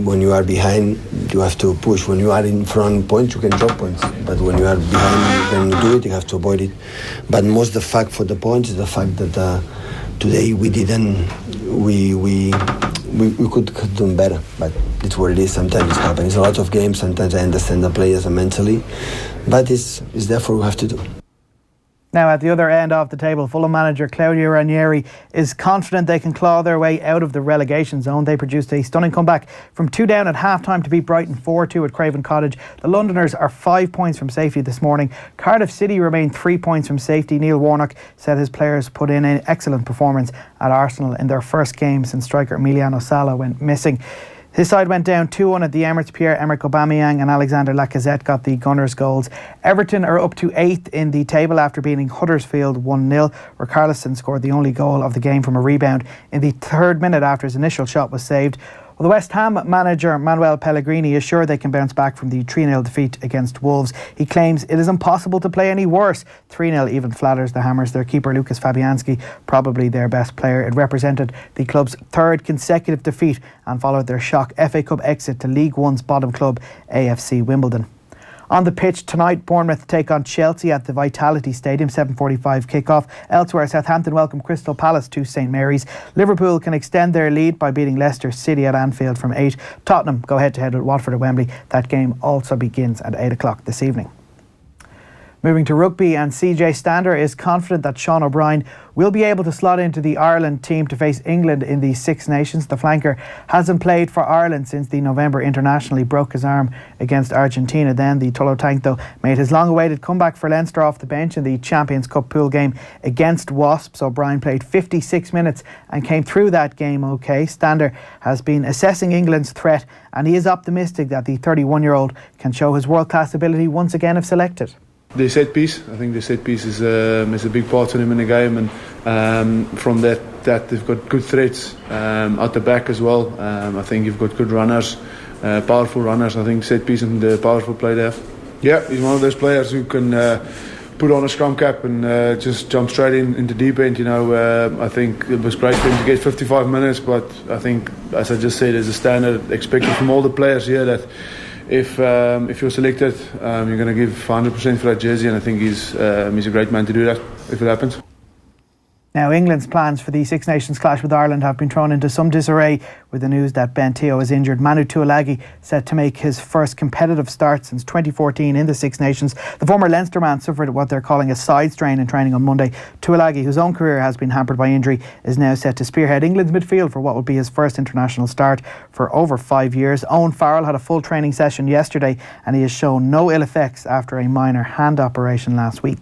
when you are behind, you have to push. When you are in front points, you can drop points. But when you are behind, you can do it, you have to avoid it. But most the fact for the points is the fact that today we could have done better. But it's what it is. Sometimes it happens. It's a lot of games. Sometimes I understand the players are mentally, but it's therefore we have to do. Now at the other end of the table, Fulham manager Claudio Ranieri is confident they can claw their way out of the relegation zone. They produced a stunning comeback from 2 down at half-time to beat Brighton 4-2 at Craven Cottage. The Londoners are 5 points from safety this morning. Cardiff City remain 3 points from safety. Neil Warnock said his players put in an excellent performance at Arsenal in their first game since striker Emiliano Sala went missing. His side went down 2-1 at the Emirates. Pierre-Emerick Aubameyang and Alexander Lacazette got the Gunners' goals. Everton are up to 8th in the table after beating Huddersfield 1-0. Richarlison scored the only goal of the game from a rebound in the 3rd minute after his initial shot was saved. Well, the West Ham manager Manuel Pellegrini is sure they can bounce back from the 3-0 defeat against Wolves. He claims it is impossible to play any worse. 3-0 even flatters the Hammers. Their keeper Lucas Fabianski, probably their best player. It represented the club's 3rd consecutive defeat and followed their shock FA Cup exit to League One's bottom club AFC Wimbledon. On the pitch tonight, Bournemouth take on Chelsea at the Vitality Stadium, 7:45 kickoff. Elsewhere, Southampton welcome Crystal Palace to St Mary's. Liverpool can extend their lead by beating Leicester City at Anfield from 8. Tottenham go head-to-head with Watford at Wembley. That game also begins at 8 o'clock this evening. Moving to rugby, and CJ Stander is confident that Sean O'Brien will be able to slot into the Ireland team to face England in the Six Nations. The flanker hasn't played for Ireland since the November international. He broke his arm against Argentina then. The Tullow Tank, though, made his long-awaited comeback for Leinster off the bench in the Champions Cup pool game against Wasps. O'Brien played 56 minutes and came through that game okay. Stander has been assessing England's threat, and he is optimistic that the 31-year-old can show his world-class ability once again if selected. The set piece, I think the set piece is a big part of him in the game, and from that they've got good threats at the back as well. I think you've got good runners, powerful runners. I think set piece and the powerful play there. Yeah, he's one of those players who can put on a scrum cap and just jump straight into deep end. I think it was great for him to get 55 minutes, but I think, as I just said, there's a standard expected from all the players here that if you're selected, you're going to give 100% for that jersey, and I think he's a great man to do that if it happens. Now, England's plans for the Six Nations clash with Ireland have been thrown into some disarray with the news that Ben Teo is injured. Manu Tuilagi set to make his first competitive start since 2014 in the Six Nations. The former Leinster man suffered what they're calling a side strain in training on Monday. Tuilagi, whose own career has been hampered by injury, is now set to spearhead England's midfield for what will be his first international start for over 5 years. Owen Farrell had a full training session yesterday, and he has shown no ill effects after a minor hand operation last week.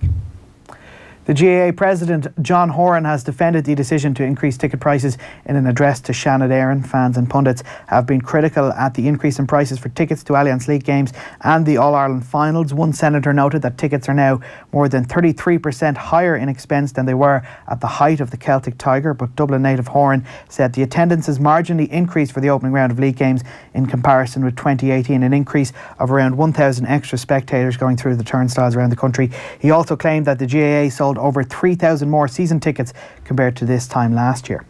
The GAA President, John Horan, has defended the decision to increase ticket prices in an address to Shannon Aaron. Fans and pundits have been critical at the increase in prices for tickets to Allianz League games and the All-Ireland finals. One senator noted that tickets are now more than 33% higher in expense than they were at the height of the Celtic Tiger, but Dublin native Horan said the attendance has marginally increased for the opening round of league games in comparison with 2018, an increase of around 1,000 extra spectators going through the turnstiles around the country. He also claimed that the GAA sold over 3,000 more season tickets compared to this time last year.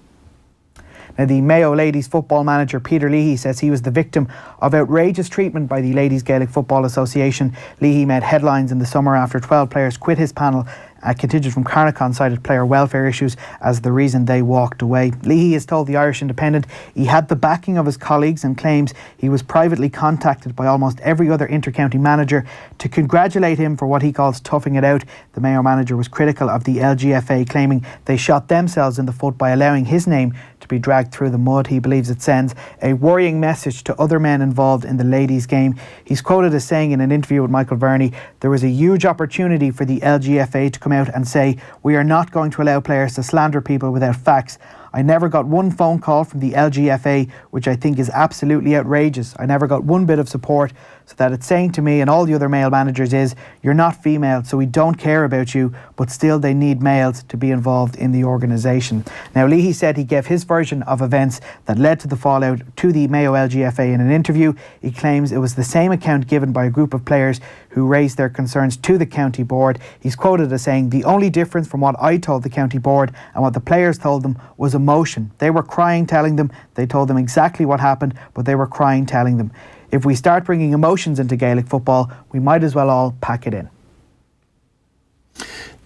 Now, the Mayo ladies football manager Peter Leahy says he was the victim of outrageous treatment by the Ladies Gaelic Football Association. Leahy made headlines in the summer after 12 players quit his panel. A contingent from Carnacon cited player welfare issues as the reason they walked away. Leahy has told the Irish Independent he had the backing of his colleagues and claims he was privately contacted by almost every other inter-county manager to congratulate him for what he calls toughing it out. The Mayo manager was critical of the LGFA, claiming they shot themselves in the foot by allowing his name to be dragged through the mud. He believes it sends a worrying message to other men involved in the ladies' game. He's quoted as saying in an interview with Michael Verney, there was a huge opportunity for the LGFA to come out and say, we are not going to allow players to slander people without facts. I never got one phone call from the LGFA, which I think is absolutely outrageous. I never got one bit of support. So that it's saying to me and all the other male managers is, you're not female, so we don't care about you, but still they need males to be involved in the organisation. Now, Leahy said he gave his version of events that led to the fallout to the Mayo LGFA in an interview. He claims it was the same account given by a group of players who raised their concerns to the county board. He's quoted as saying, the only difference from what I told the county board and what the players told them was emotion. They were crying telling them. They told them exactly what happened, but they were crying telling them. If we start bringing emotions into Gaelic football, we might as well all pack it in.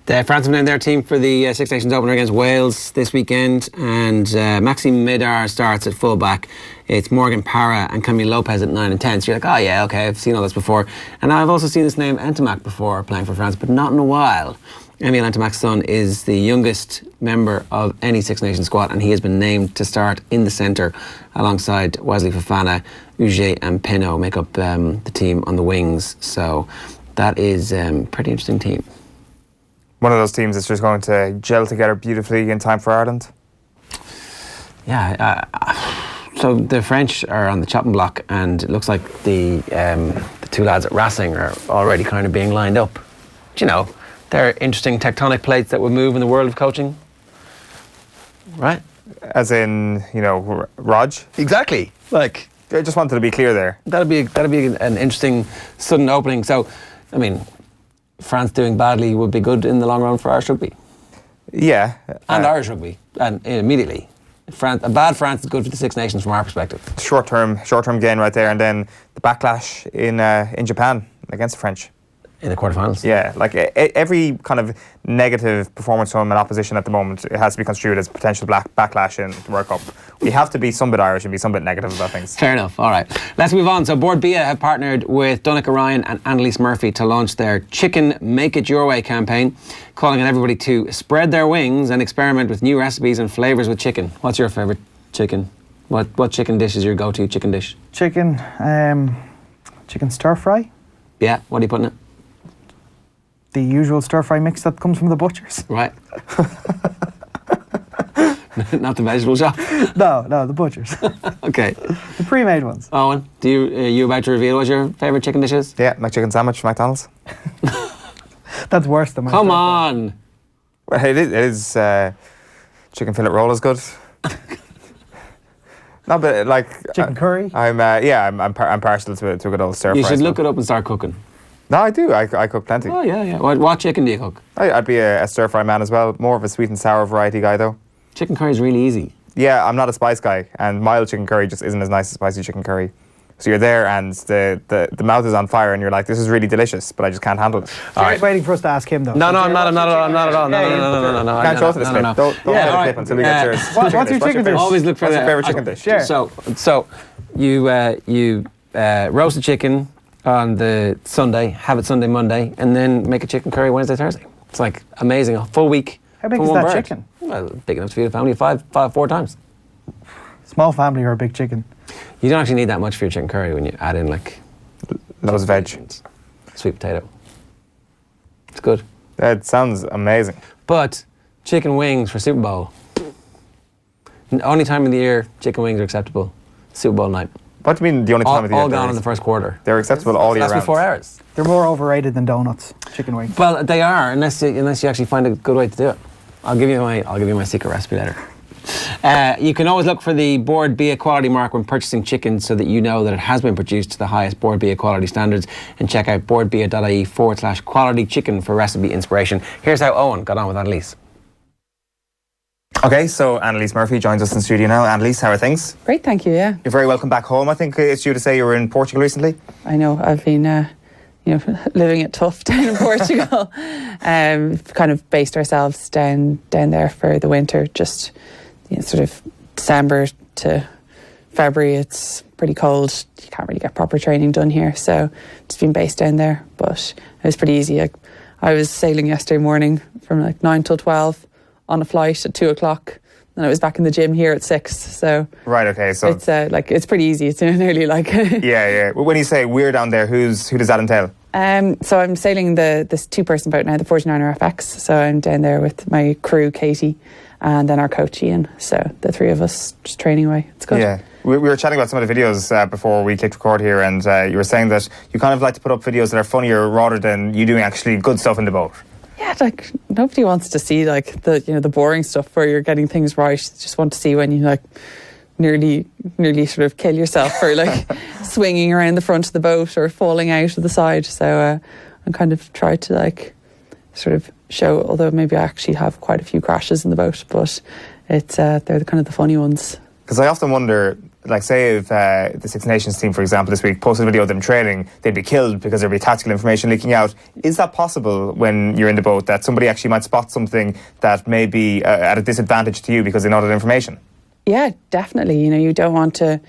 France have named their team for the Six Nations opener against Wales this weekend, and Maxime Medar starts at fullback. It's Morgan Parra and Camille Lopez at 9 and 10. So you're like, oh yeah, okay, I've seen all this before. And I've also seen this name Ntamack before playing for France, but not in a while. Emile Ntamack's son is the youngest member of any Six Nations squad, and he has been named to start in the centre alongside Wesley Fofana. Uge and Pinot make up the team on the wings. So that is a pretty interesting team. One of those teams that's just going to gel together beautifully in time for Ireland. Yeah, so the French are on the chopping block, and it looks like the two lads at Racing are already kind of being lined up. Do you know, they're interesting tectonic plates that would move in the world of coaching, right? As in, you know, Rog? Exactly. Like, I just wanted to be clear there. That'd be an interesting sudden opening. So, I mean, France doing badly would be good in the long run for Irish rugby. Yeah. And Irish rugby, and immediately. A bad France is good for the Six Nations from our perspective. Short-term gain right there, and then the backlash in Japan against the French. In the quarterfinals? Yeah, like every kind of negative performance from an opposition at the moment, it has to be construed as potential backlash in the World Cup. We have to be some bit Irish and be some bit negative about things. Fair enough. All right. Let's move on. So Board Bia have partnered with Donnacha Ryan and Annalise Murphy to launch their Chicken Make It Your Way campaign, calling on everybody to spread their wings and experiment with new recipes and flavours with chicken. What's your favourite chicken? What chicken dish is your go-to chicken dish? Chicken stir fry. Yeah. What are you putting in it? The usual stir-fry mix that comes from the butchers. Right. Not the vegetable shop? No, the butchers. Okay. The pre-made ones. Owen, are you about to reveal what your favourite chicken dish is? Yeah, McChicken sandwich from McDonald's. That's worse than my Come on! Well, it is chicken fillet roll is good. No, but like... Chicken curry? I'm partial to a good old stir fry. You should look it up and start cooking. No, I do. I cook plenty. Oh, yeah. What chicken do you cook? I'd be a stir-fry man as well. More of a sweet and sour variety guy, though. Chicken curry is really easy. Yeah, I'm not a spice guy, and mild chicken curry just isn't as nice as spicy chicken curry. So you're there, and the mouth is on fire, and you're like, this is really delicious, but I just can't handle it. He's waiting for us to ask him, though. No, I'm not at all. No. Can't show to this bit. Don't get a clip until we get yours. What's your chicken dish? Always look for What's your favourite chicken dish? Sure. So you roast the chicken on the Sunday, have it Sunday, Monday, and then make a chicken curry Wednesday, Thursday. It's like amazing, a full week. How big is that chicken? Well, big enough to feed a family four times. Small family or a big chicken? You don't actually need that much for your chicken curry when you add in like loads of veg, sweet potato. It's good. That sounds amazing. But chicken wings for Super Bowl. Only time of the year chicken wings are acceptable. Super Bowl night. What do you mean the only time of the year? All gone in the first quarter. They're acceptable all year round. That's for 4 hours. They're more overrated than donuts, chicken wings. Well, they are, unless you actually find a good way to do it. I'll give you my secret recipe later. You can always look for the Board Bia quality mark when purchasing chicken so that you know that it has been produced to the highest Board Bia quality standards, and check out boardbia.ie/quality chicken for recipe inspiration. Here's how Owen got on with Annalise. Okay, so Annalise Murphy joins us in studio now. Annalise, how are things? Great, thank you, yeah. You're very welcome back home. I think it's due to say you were in Portugal recently. I know, I've been living it tough down in Portugal. Kind of based ourselves down there for the winter, just sort of December to February. It's pretty cold. You can't really get proper training done here, so just been based down there. But it was pretty easy. I was sailing yesterday morning from like 9 till 12 on a flight at 2 o'clock. And I was back in the gym here at 6. So right, okay, so it's it's pretty easy. It's nearly like yeah. When you say we're down there, who does that entail? So I'm sailing this 2-person boat now, the 49er FX. So I'm down there with my crew, Katie, and then our coach Ian. So the 3 of us just training away. It's good. Yeah. We were chatting about some of the videos before we clicked record here, and you were saying that you kind of like to put up videos that are funnier rather than you doing actually good stuff in the boat. Yeah, like nobody wants to see like the boring stuff where you're getting things right. You just want to see when you like nearly sort of kill yourself for like swinging around the front of the boat or falling out of the side. So I'm kind of tried to like sort of show, although maybe I actually have quite a few crashes in the boat, but it's they're kind of the funny ones. Because I often wonder, like say if the Six Nations team, for example, this week posted a video of them training, they'd be killed because there'd be tactical information leaking out. Is that possible when you're in the boat, that somebody actually might spot something that may be at a disadvantage to you because they know that information? Yeah, definitely. You don't want to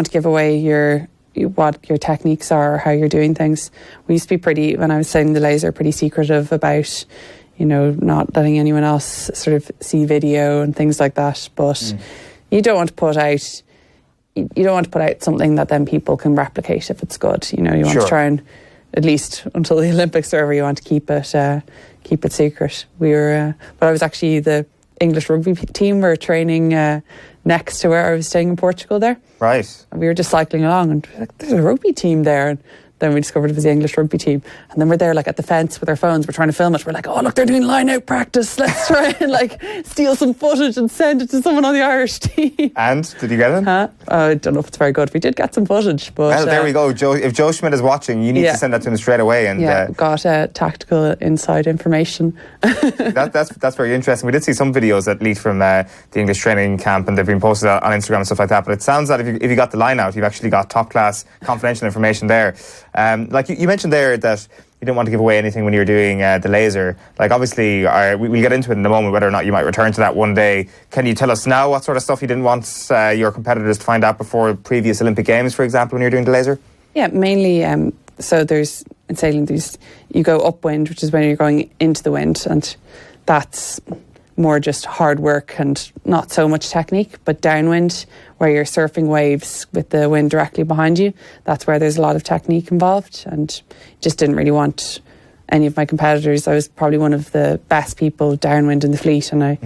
give away what your techniques are or how you're doing things. We used to be when I was sailing the laser, pretty secretive about, not letting anyone else sort of see video and things like that. But you don't want to put out something that then people can replicate if it's good. You want to try and, at least until the Olympics are over, you want to keep it secret. But I was actually the English rugby team were training next to where I was staying in Portugal there. Right. And we were just cycling along and we were like, there's a rugby team there. And then we discovered it was the English rugby team. And then we're there like at the fence with our phones. We're trying to film it. We're like, oh, look, they're doing line-out practice. Let's try and like steal some footage and send it to someone on the Irish team. And did you get it? I don't know if it's very good. We did get some footage. But, well, there we go. Joe, if Joe Schmidt is watching, you need to send that to him straight away. And got tactical inside information. That's very interesting. We did see some videos that leaked from the English training camp, and they've been posted on Instagram and stuff like that. But it sounds that if you got the line out, you've actually got top-class confidential information there. Like you mentioned there that you didn't want to give away anything when you were doing the laser. Like obviously, we'll get into it in a moment, whether or not you might return to that one day. Can you tell us now what sort of stuff you didn't want your competitors to find out before previous Olympic Games, for example, when you're doing the laser? Yeah, mainly, so there's, in sailing, you go upwind, which is when you're going into the wind, and that's more just hard work and not so much technique. But downwind, where you're surfing waves with the wind directly behind you, that's where there's a lot of technique involved, and just didn't really want any of my competitors. I was probably one of the best people downwind in the fleet, and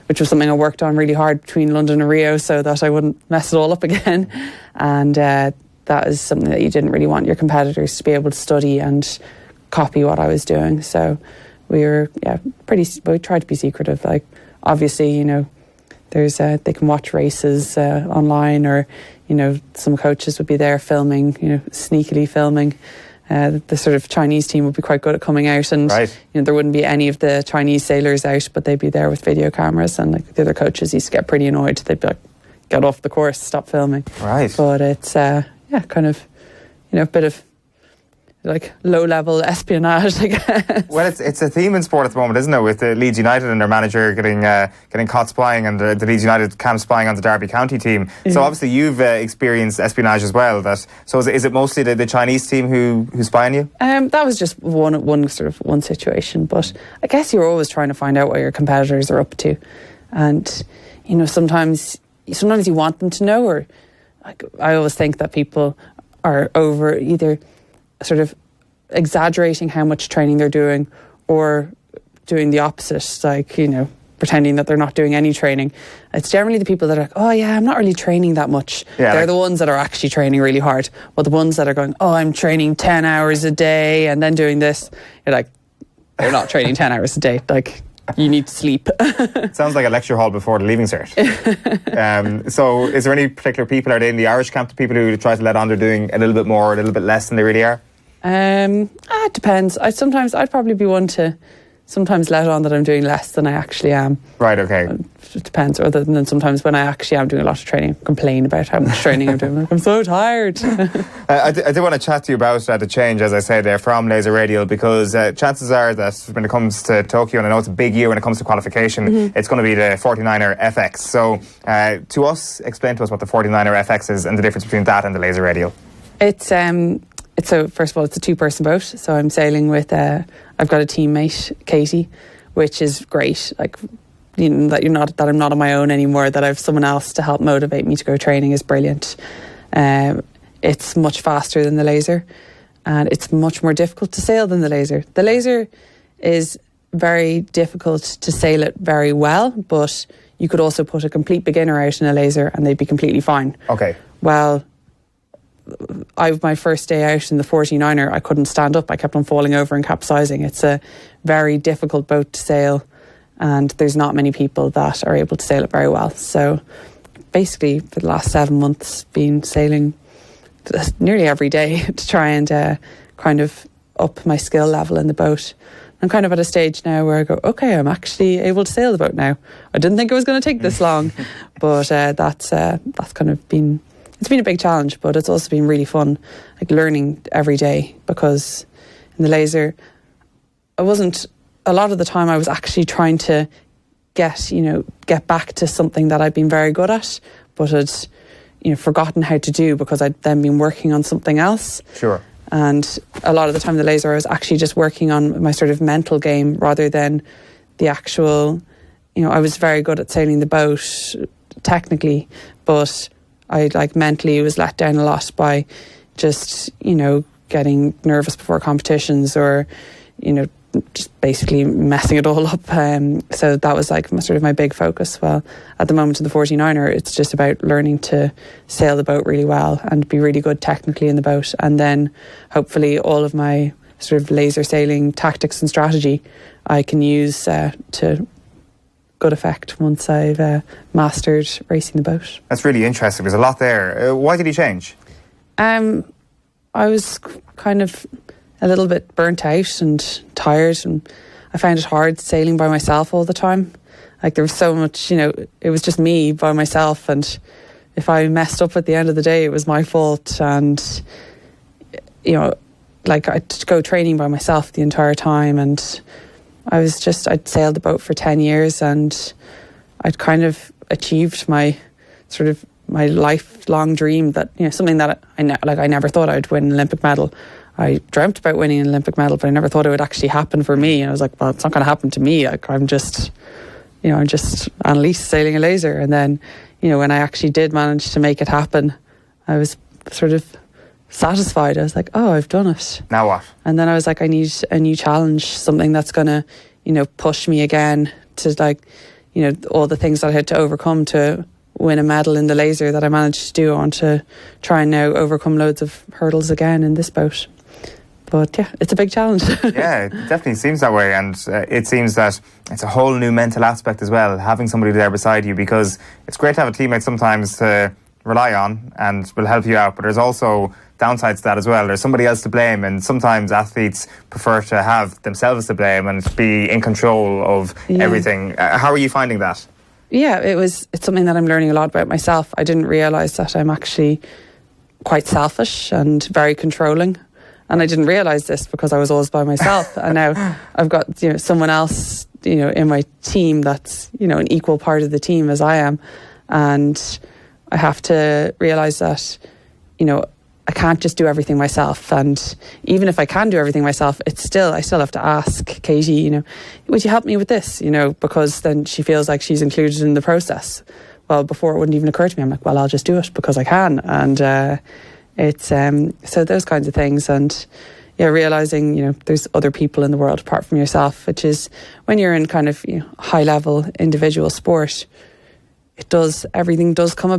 which was something I worked on really hard between London and Rio so that I wouldn't mess it all up again. And that is something that you didn't really want your competitors to be able to study and copy what I was doing. So we were, we tried to be secretive. Like, obviously, there's they can watch races online, or, some coaches would be there filming, sneakily filming. The sort of Chinese team would be quite good at coming out, and there wouldn't be any of the Chinese sailors out, but they'd be there with video cameras, and like the other coaches used to get pretty annoyed. They'd be like, get off the course, stop filming. Right. But it's kind of, a bit of like low-level espionage, I guess. Well, it's a theme in sport at the moment, isn't it? With the Leeds United and their manager getting caught spying, and the Leeds United camp spying on the Derby County team. So obviously you've experienced espionage as well. So is it mostly the Chinese team who spy on you? That was just one situation. But I guess you're always trying to find out what your competitors are up to, and sometimes you want them to know, or like, I always think that people are over either sort of exaggerating how much training they're doing, or doing the opposite, like, pretending that they're not doing any training. It's generally the people that are like, oh yeah, I'm not really training that much. Yeah, they're the ones that are actually training really hard. Well, the ones that are going, oh, I'm training 10 hours a day and then doing this, you're like, they're not training 10 hours a day. Like, you need to sleep. Sounds like a lecture hall before the leaving cert. So is there any particular people, are they in the Irish camp, the people who try to let on they're doing a little bit more, a little bit less than they really are? It depends. I'd probably be one to sometimes let on that I'm doing less than I actually am. Right, okay. It depends. Other than sometimes when I actually am doing a lot of training, complain about how much training I'm doing. Like, I'm so tired. I do want to chat to you about the change, as I say there, from laser radial, because chances are that when it comes to Tokyo, and I know it's a big year when it comes to qualification, it's going to be the 49er FX. So explain to us what the 49er FX is and the difference between that and the laser radial. So first of all, it's a two-person boat. So I'm sailing with, I've got a teammate, Katie, which is great. Like, that I'm not on my own anymore, that I have someone else to help motivate me to go training is brilliant. It's much faster than the laser, and it's much more difficult to sail than the laser. The laser is very difficult to sail it very well, but you could also put a complete beginner out in a laser and they'd be completely fine. Okay. Well, my first day out in the 49er, I couldn't stand up. I kept on falling over and capsizing. It's a very difficult boat to sail, and there's not many people that are able to sail it very well. So basically, for the last 7 months, been sailing nearly every day to try and kind of up my skill level in the boat. I'm kind of at a stage now where I go, okay, I'm actually able to sail the boat now. I didn't think it was going to take this long, but that's kind of been... It's been a big challenge, but it's also been really fun, like learning every day, because in the laser, a lot of the time I was actually trying to get back to something that I'd been very good at, but had, forgotten how to do because I'd then been working on something else. Sure. And a lot of the time in the laser, I was actually just working on my sort of mental game rather than the actual, I was very good at sailing the boat technically, but I mentally was let down a lot by just, getting nervous before competitions, or, just basically messing it all up. So that was like sort of my big focus. Well, at the moment in the 49er, it's just about learning to sail the boat really well and be really good technically in the boat. And then hopefully all of my sort of laser sailing tactics and strategy I can use to good effect once I've mastered racing the boat. That's really interesting. There's a lot there. Why did he change? I was kind of a little bit burnt out and tired, and I found it hard sailing by myself all the time. Like, there was so much, it was just me by myself, and if I messed up at the end of the day, it was my fault. And like, I'd go training by myself the entire time, and I'd sailed the boat for 10 years, and I'd kind of achieved my lifelong dream, that something that I never thought I'd win an Olympic medal. I dreamt about winning an Olympic medal, but I never thought it would actually happen for me. And I was like, well, it's not going to happen to me. Like, I'm just Annalise sailing a laser. And then, when I actually did manage to make it happen, I was sort of satisfied. I was like, oh, I've done it. Now what? And then I was like, I need a new challenge, something that's going to, push me again to, like, all the things that I had to overcome to win a medal in the laser that I managed to do. I want to try and now overcome loads of hurdles again in this boat. But yeah, it's a big challenge. Yeah, it definitely seems that way. And it seems that it's a whole new mental aspect as well, having somebody there beside you, because it's great to have a teammate sometimes to rely on and will help you out. But there's also downsides to that as well. There's somebody else to blame, and sometimes athletes prefer to have themselves to blame and be in control of everything. How are you finding that? Yeah, it's something that I'm learning a lot about myself. I didn't realise that I'm actually quite selfish and very controlling. And I didn't realise this because I was always by myself. And now I've got someone else in my team that's an equal part of the team as I am. And I have to realise that I can't just do everything myself. And even if I can do everything myself, I still have to ask Katie, would you help me with this? Because then she feels like she's included in the process. Well, before it wouldn't even occur to me. I'm like, well, I'll just do it because I can. And it's so those kinds of things. And realising, there's other people in the world apart from yourself, which is when you're in kind of high level individual sport, everything does become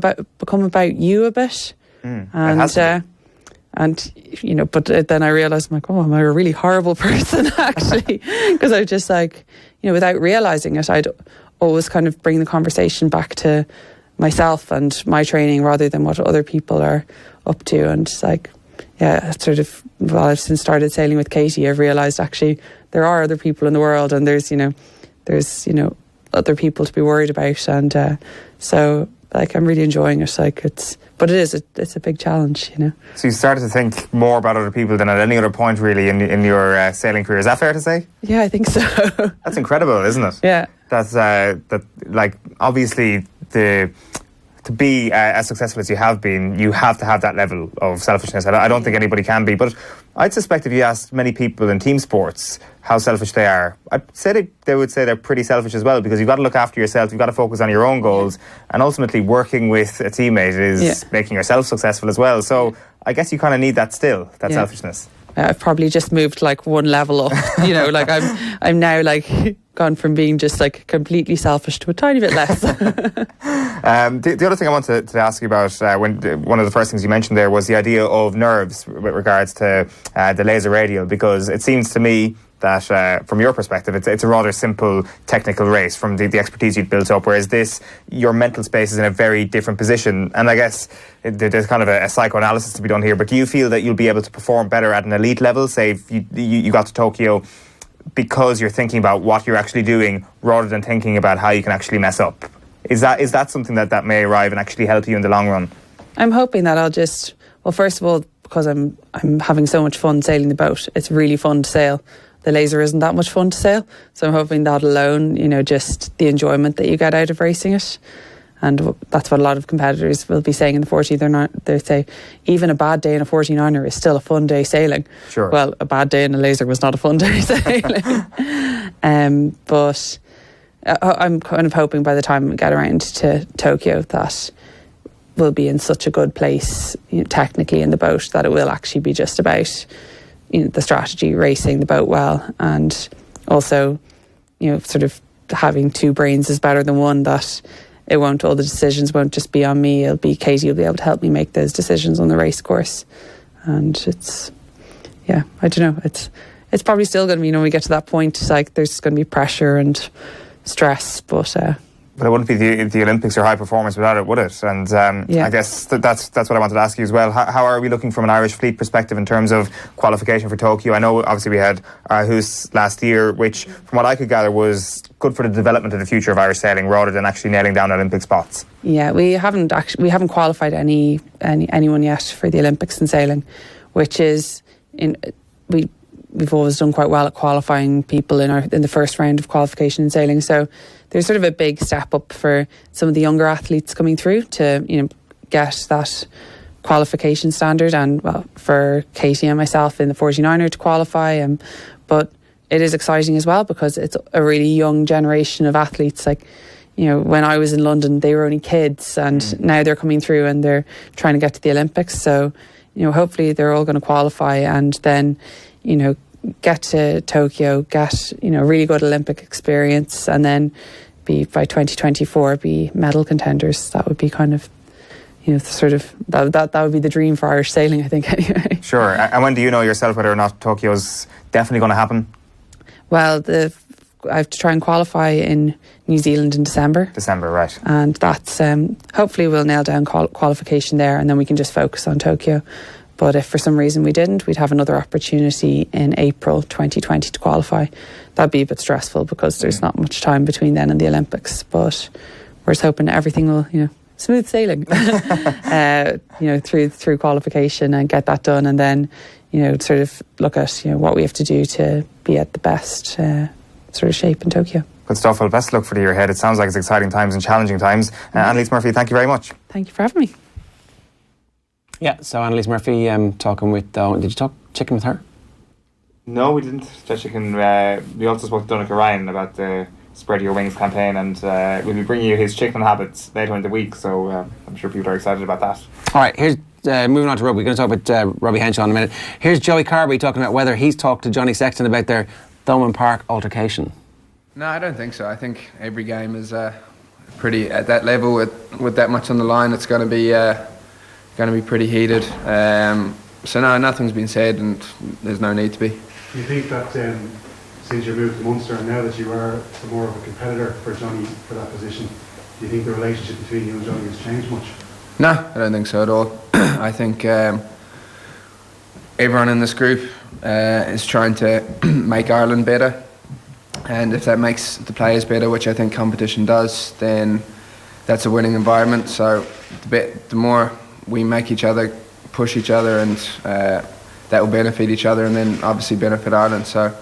about you a bit. But then I realised, I'm like, oh, am I a really horrible person, actually? Because I just without realising it, I'd always kind of bring the conversation back to myself and my training rather than what other people are up to. And it's like, I've since started sailing with Katie, I've realised actually there are other people in the world, and there's other people to be worried about. And so I'm really enjoying it. But it's a big challenge, So you started to think more about other people than at any other point, really, in your sailing career. Is that fair to say? Yeah, I think so. That's incredible, isn't it? Yeah. That's obviously to be as successful as you have been, you have to have that level of selfishness. I don't think anybody can be, but I'd suspect if you asked many people in team sports how selfish they are, I'd say they would say they're pretty selfish as well, because you've got to look after yourself, you've got to focus on your own goals, and ultimately working with a teammate is making yourself successful as well. So I guess you kind of need that still, that selfishness. I've probably just moved one level up, I'm now gone from being just completely selfish to a tiny bit less. The other thing I wanted to ask you about, one of the first things you mentioned there was the idea of nerves with regards to the laser radial, because it seems to me that from your perspective it's a rather simple technical race from the expertise you've built up, whereas your mental space is in a very different position. And I guess there's kind of a psychoanalysis to be done here, but do you feel that you'll be able to perform better at an elite level, say if you got to Tokyo, because you're thinking about what you're actually doing rather than thinking about how you can actually mess up? Is that something that may arrive and actually help you in the long run? I'm hoping that first of all, because I'm having so much fun sailing the boat, it's really fun to sail. The laser isn't that much fun to sail, so I'm hoping that alone, just the enjoyment that you get out of racing it. And that's what a lot of competitors will be saying in the 40. They say even a bad day in a 49er is still a fun day sailing. Sure. Well, a bad day in a laser was not a fun day sailing. But I'm kind of hoping by the time we get around to Tokyo that we'll be in such a good place, technically in the boat, that it will actually be just about the strategy, racing the boat well, and also, sort of having two brains is better than one, that all the decisions won't just be on me. It'll be Katie will be able to help me make those decisions on the race course. And it's, I don't know. It's probably still going to be, when we get to that point, it's like there's going to be pressure and stress, but it wouldn't be the Olympics or high performance without it, would it? And I guess that's what I wanted to ask you as well. How are we looking from an Irish fleet perspective in terms of qualification for Tokyo? I know obviously we had Aarhus last year, which from what I could gather was good for the development of the future of Irish sailing rather than actually nailing down Olympic spots. Yeah, we haven't qualified anyone yet for the Olympics in sailing, which is we've always done quite well at qualifying people in the first round of qualification in sailing. So there's sort of a big step up for some of the younger athletes coming through to get that qualification standard, and for Katie and myself in the 49er to qualify. But it is exciting as well because it's a really young generation of athletes. Like, when I was in London, they were only kids, and now they're coming through and they're trying to get to the Olympics. So, hopefully they're all going to qualify, and then, get to Tokyo, get, really good Olympic experience, and then by 2024 be medal contenders. That would be kind of, sort of, that would be the dream for Irish sailing, I think, anyway. Sure. And when do you know yourself whether or not Tokyo's definitely going to happen? Well, I have to try and qualify in New Zealand in December. December, right. And that's, hopefully we'll nail down qualification there, and then we can just focus on Tokyo. But if for some reason we didn't, we'd have another opportunity in April 2020 to qualify. That'd be a bit stressful because there's not much time between then and the Olympics. But we're just hoping everything will, smooth sailing, through qualification and get that done, and then, sort of look at, what we have to do to be at the best sort of shape in Tokyo. Good stuff. Well, best of luck for the year ahead. It sounds like it's exciting times and challenging times. Annalise Murphy, thank you very much. Thank you for having me. Yeah, so Annalise Murphy talking with... did you talk chicken with her? No, we didn't. We also spoke to Donnacha Ryan about the Spread Your Wings campaign, and we'll be bringing you his chicken habits later in the week, so I'm sure people are excited about that. All right, here's moving on to rugby. We're going to talk about Robbie Henshaw in a minute. Here's Joey Carberry talking about whether he's talked to Johnny Sexton about their Thomond Park altercation. No, I don't think so. I think every game is pretty at that level with that much on the line. It's going to be pretty heated. So no, nothing's been said, and there's no need to be. Do you think that since your move to Munster and now that you are more of a competitor for Johnny for that position, do you think the relationship between you and Johnny has changed much? No, I don't think so at all. I think everyone in this group is trying to make Ireland better, and if that makes the players better, which I think competition does, then that's a winning environment. So the more we make each other, push each other, and that will benefit each other, and then obviously benefit Ireland. So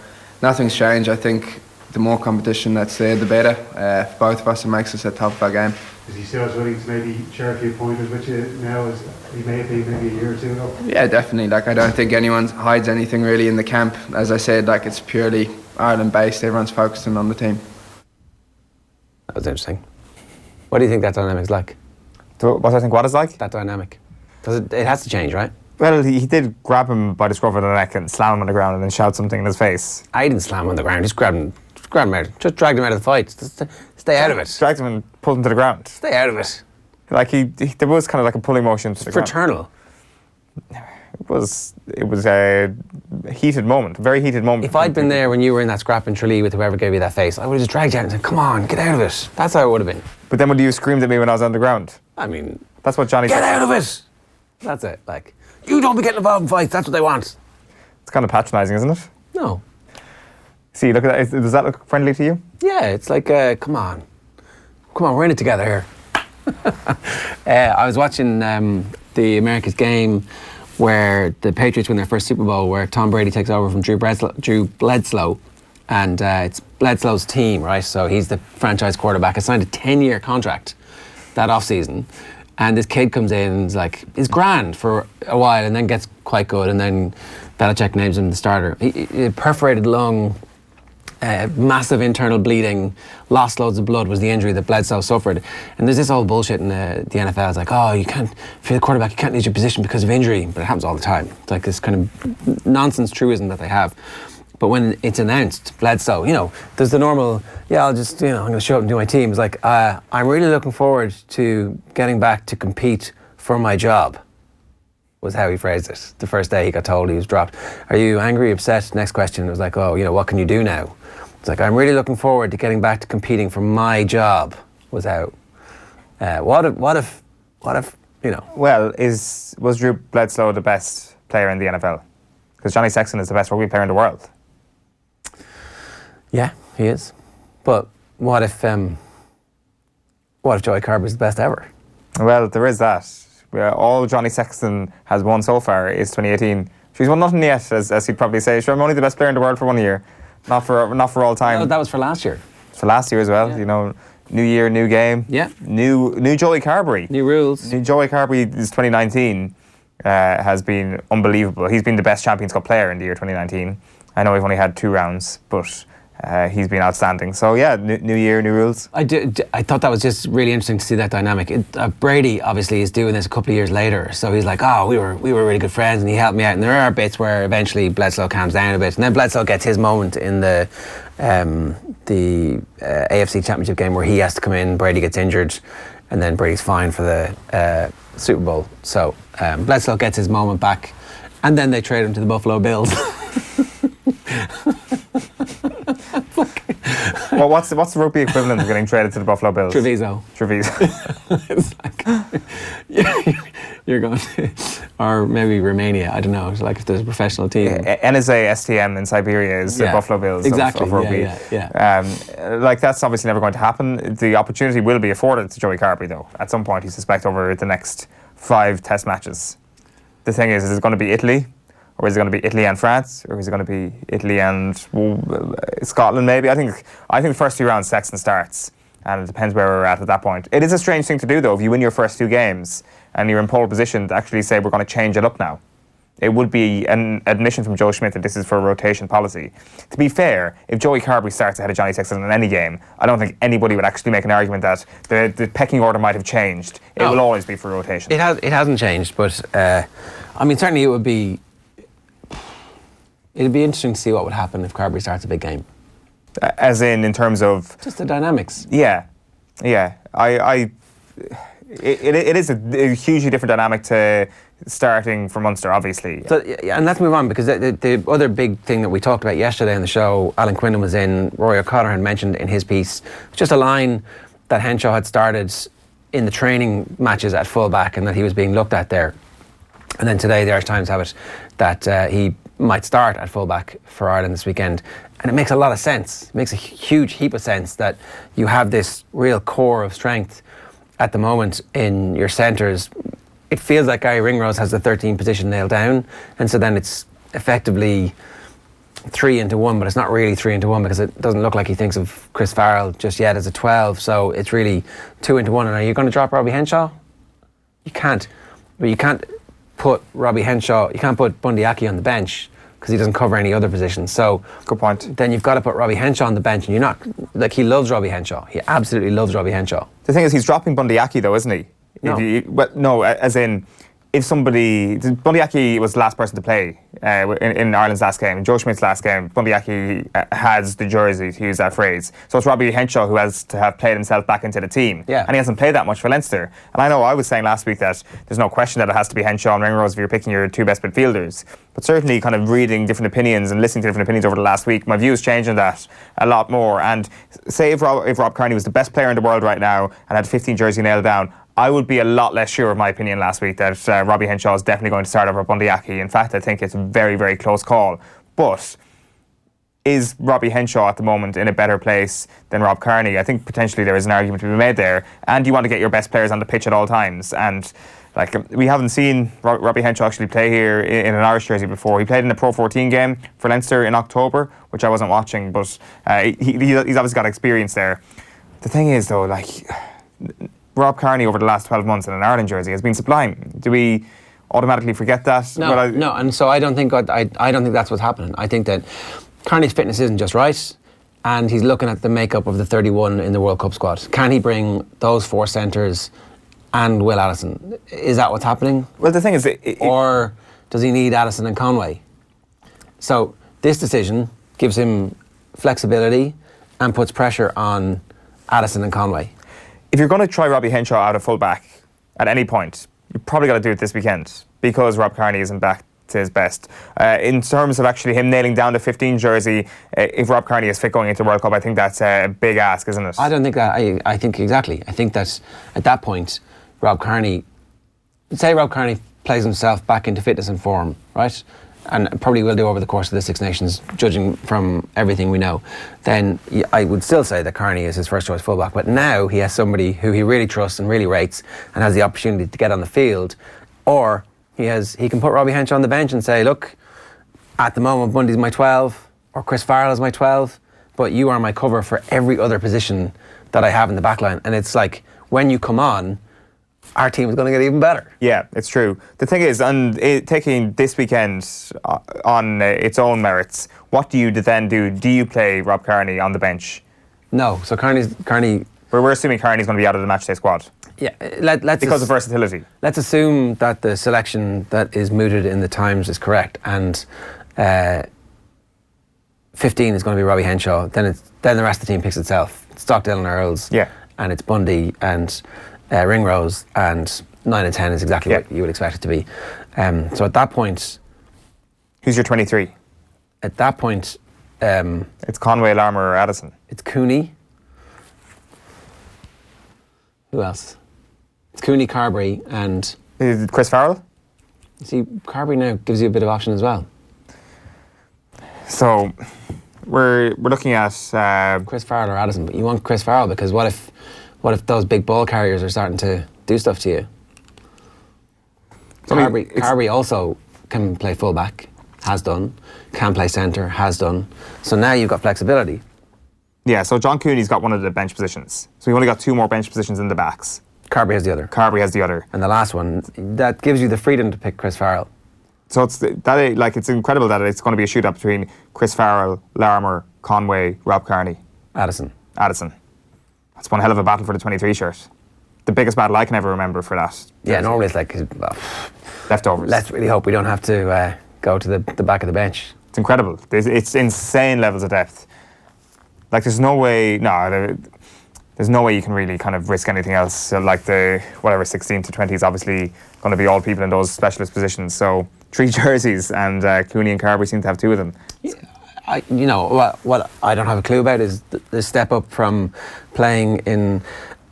nothing's changed. I think the more competition that's there, the better. For both of us, it makes us at top of our game. Is he still as willing to maybe share a few pointers with you now as he may have been maybe a year or two ago? Yeah, definitely. Like, I don't think anyone hides anything really in the camp. As I said, like, it's purely Ireland based. Everyone's focusing on the team. That was interesting. What do you think that dynamic's like? What I think what is like? That dynamic. It has to change, right? Well, he did grab him by the scruff of the neck and slam him on the ground and then shout something in his face. I didn't slam him on the ground. Just grabbed him out. Just dragged him out of the fight. Stay out of it. Dragged him and pulled him to the ground. Stay out of it. Like there was kind of like a pulling motion to the ground. Fraternal. It was a heated moment, a very heated moment. If I'd been there when you were in that scrap in Tralee with whoever gave you that face, I would have just dragged you out and said, come on, get out of it. That's how it would have been. But then would you have screamed at me when I was on the ground? I mean... That's what Johnny said. Get said. out of it! That's it. Like, you don't be getting involved in fights, that's what they want. It's kind of patronising, isn't it? No. See, look at that. Does that look friendly to you? Yeah, it's like, come on, we're in it together here. I was watching the America's game where the Patriots win their first Super Bowl, where Tom Brady takes over from Drew Bledsoe, and it's Bledsoe's team, right? So he's the franchise quarterback. I signed a 10-year contract that off-season, and this kid comes in and is grand for a while and then gets quite good, and then Belichick names him the starter. He perforated lung, massive internal bleeding, lost loads of blood was the injury that Bledsoe suffered. And there's this old bullshit in the NFL. It's like, oh, you can't, if you're the quarterback, you can't lose your position because of injury. But it happens all the time. It's like this kind of nonsense truism that they have. But when it's announced, Bledsoe, there's the normal, I'm going to show up and do my team. It's like, I'm really looking forward to getting back to compete for my job, was how he phrased it. The first day he got told he was dropped. Are you angry, upset? Next question, it was like, what can you do now? It's like, I'm really looking forward to getting back to competing for my job, was how. What if, Well, was Drew Bledsoe the best player in the NFL? Because Johnny Sexton is the best rugby player in the world. Yeah, he is. But what if Joey Carber's the best ever? Well, there is that. All Johnny Sexton has won so far is 2018. She's won nothing yet, as he'd probably say. Sure, I'm only the best player in the world for 1 year, not for all time. No, that was for last year. For last year as well, New year, new game. Yeah. New Joey Carberry. New rules. New Joey Carberry is 2019 has been unbelievable. He's been the best Champions Cup player in the year 2019. I know we've only had 2 rounds, but he's been outstanding. So yeah, new year, new rules. I thought that was just really interesting to see that dynamic. Brady obviously is doing this a couple of years later, so he's like, we were really good friends, and he helped me out. And there are bits where eventually Bledsoe calms down a bit, and then Bledsoe gets his moment in the AFC Championship game where he has to come in. Brady gets injured, and then Brady's fine for the Super Bowl. So Bledsoe gets his moment back, and then they trade him to the Buffalo Bills. Well, what's the rugby equivalent of getting traded to the Buffalo Bills? Treviso. It's like, you're going to, or maybe Romania. I don't know. It's like if there's a professional team. NSA STM in Siberia is the Buffalo Bills exactly. of rugby. Like that's obviously never going to happen. The opportunity will be afforded to Joey Carberry though. At some point, you suspect over the next 5 Test matches. The thing is it going to be Italy? Or is it going to be Italy and France? Or is it going to be Italy and Scotland maybe? I think the first 2 rounds Sexton starts, and it depends where we're at that point. It is a strange thing to do though, if you win your first 2 games and you're in pole position to actually say we're going to change it up now. It would be an admission from Joe Schmidt that this is for a rotation policy. To be fair, if Joey Carberry starts ahead of Johnny Sexton in any game, I don't think anybody would actually make an argument that the pecking order might have changed. It will always be for rotation. It hasn't changed, but certainly it would be. It'd be interesting to see what would happen if Carberry starts a big game. As in terms of just the dynamics. Yeah. It is a hugely different dynamic to starting for Munster, obviously. So, and let's move on, because the other big thing that we talked about yesterday on the show, Alan Quinlan was in, Rory O'Connor had mentioned in his piece, just a line that Henshaw had started in the training matches at fullback, and that he was being looked at there. And then today the Irish Times have it that he might start at fullback for Ireland this weekend, and it makes a lot of sense. It makes a huge heap of sense that you have this real core of strength at the moment in your centres. It feels like Gary Ringrose has the 13 position nailed down, and so then it's effectively 3 into 1, but it's not really 3 into 1 because it doesn't look like he thinks of Chris Farrell just yet as a 12, so it's really 2 into 1. And are you going to drop Robbie Henshaw? You can't. But you can't put Robbie Henshaw, you can't put Bundy Aki on the bench because he doesn't cover any other positions. So good point. Then you've got to put Robbie Henshaw on the bench, and you're not, like, he loves Robbie Henshaw. He absolutely loves Robbie Henshaw. The thing is, he's dropping Bundy Aki though, isn't he? No. As in, if somebody, Bundy Aki was the last person to play in Ireland's last game, Joe Schmidt's last game. Bundy Aki has the jersey, to use that phrase. So it's Robbie Henshaw who has to have played himself back into the team. Yeah. And he hasn't played that much for Leinster. And I know I was saying last week that there's no question that it has to be Henshaw and Ringrose if you're picking your 2 best midfielders. But certainly kind of reading different opinions and listening to different opinions over the last week, my views changed on that a lot more. And say if Rob Kearney was the best player in the world right now and had 15 jersey nailed down, I would be a lot less sure of my opinion last week that Robbie Henshaw is definitely going to start over Bundy Aki. In fact, I think it's a very, very close call. But is Robbie Henshaw at the moment in a better place than Rob Kearney? I think potentially there is an argument to be made there. And you want to get your best players on the pitch at all times. And we haven't seen Robbie Henshaw actually play here in an Irish jersey before. He played in a Pro 14 game for Leinster in October, which I wasn't watching, but he's obviously got experience there. The thing is, though, Rob Kearney over the last 12 months in an Ireland jersey has been sublime. Do we automatically forget that? No, and so I don't think that's what's happening. I think that Kearney's fitness isn't just right, and he's looking at the makeup of the 31 in the World Cup squad. Can he bring those 4 centres and Will Addison? Is that what's happening? Well, the thing is, or does he need Addison and Conway? So this decision gives him flexibility and puts pressure on Addison and Conway. If you're going to try Robbie Henshaw out of full-back at any point, you've probably got to do it this weekend because Rob Kearney isn't back to his best. In terms of actually him nailing down the 15 jersey, if Rob Kearney is fit going into the World Cup, I think that's a big ask, isn't it? I don't think that. I think exactly. I think that at that point, Rob Kearney plays himself back into fitness and form, right? And probably will do over the course of the Six Nations, judging from everything we know, then I would still say that Kearney is his first choice fullback. But now he has somebody who he really trusts and really rates and has the opportunity to get on the field. Or he can put Robbie Henshaw on the bench and say, look, at the moment Bundy's my 12 or Chris Farrell is my 12, but you are my cover for every other position that I have in the back line. And it's like, when you come on, our team is going to get even better. Yeah, it's true. The thing is, taking this weekend on its own merits, what do you then do? Do you play Rob Kearney on the bench? No. So Kearney. We're assuming Kearney's going to be out of the matchday squad. Yeah, because of versatility. Let's assume that the selection that is mooted in the Times is correct, and 15 is going to be Robbie Henshaw. Then the rest of the team picks itself. It's Stockdale and Earls. Yeah. And it's Bundy and Ringrose, and 9 and 10 is exactly what you would expect it to be. So at that point, who's your 23? At that point, it's Conway, Larmour, or Addison. It's Cooney. Who else? It's Cooney, Carberry, and Chris Farrell. See, Carberry now gives you a bit of option as well. So we're looking at Chris Farrell or Addison, but you want Chris Farrell because what if those big ball carriers are starting to do stuff to you? Carberry also can play fullback, has done, can play centre, has done. So now you've got flexibility. Yeah, so John Cooney's got one of the bench positions. So we've only got 2 more bench positions in the backs. Carberry has the other. And the last one, that gives you the freedom to pick Chris Farrell. So it's incredible that it's going to be a shootout between Chris Farrell, Larmour, Conway, Rob Kearney. Addison. That's one hell of a battle for the 23 shirt. The biggest battle I can ever remember for that. Yeah, normally it's like leftovers. Let's really hope we don't have to go to the back of the bench. It's incredible. It's insane levels of depth. Like there's no way you can really kind of risk anything else. So like the 16 to 20 is obviously going to be all people in those specialist positions. So 3 jerseys, and Cooney and Carberry seem to have 2 of them. Yeah, what I don't have a clue about is the step up from playing in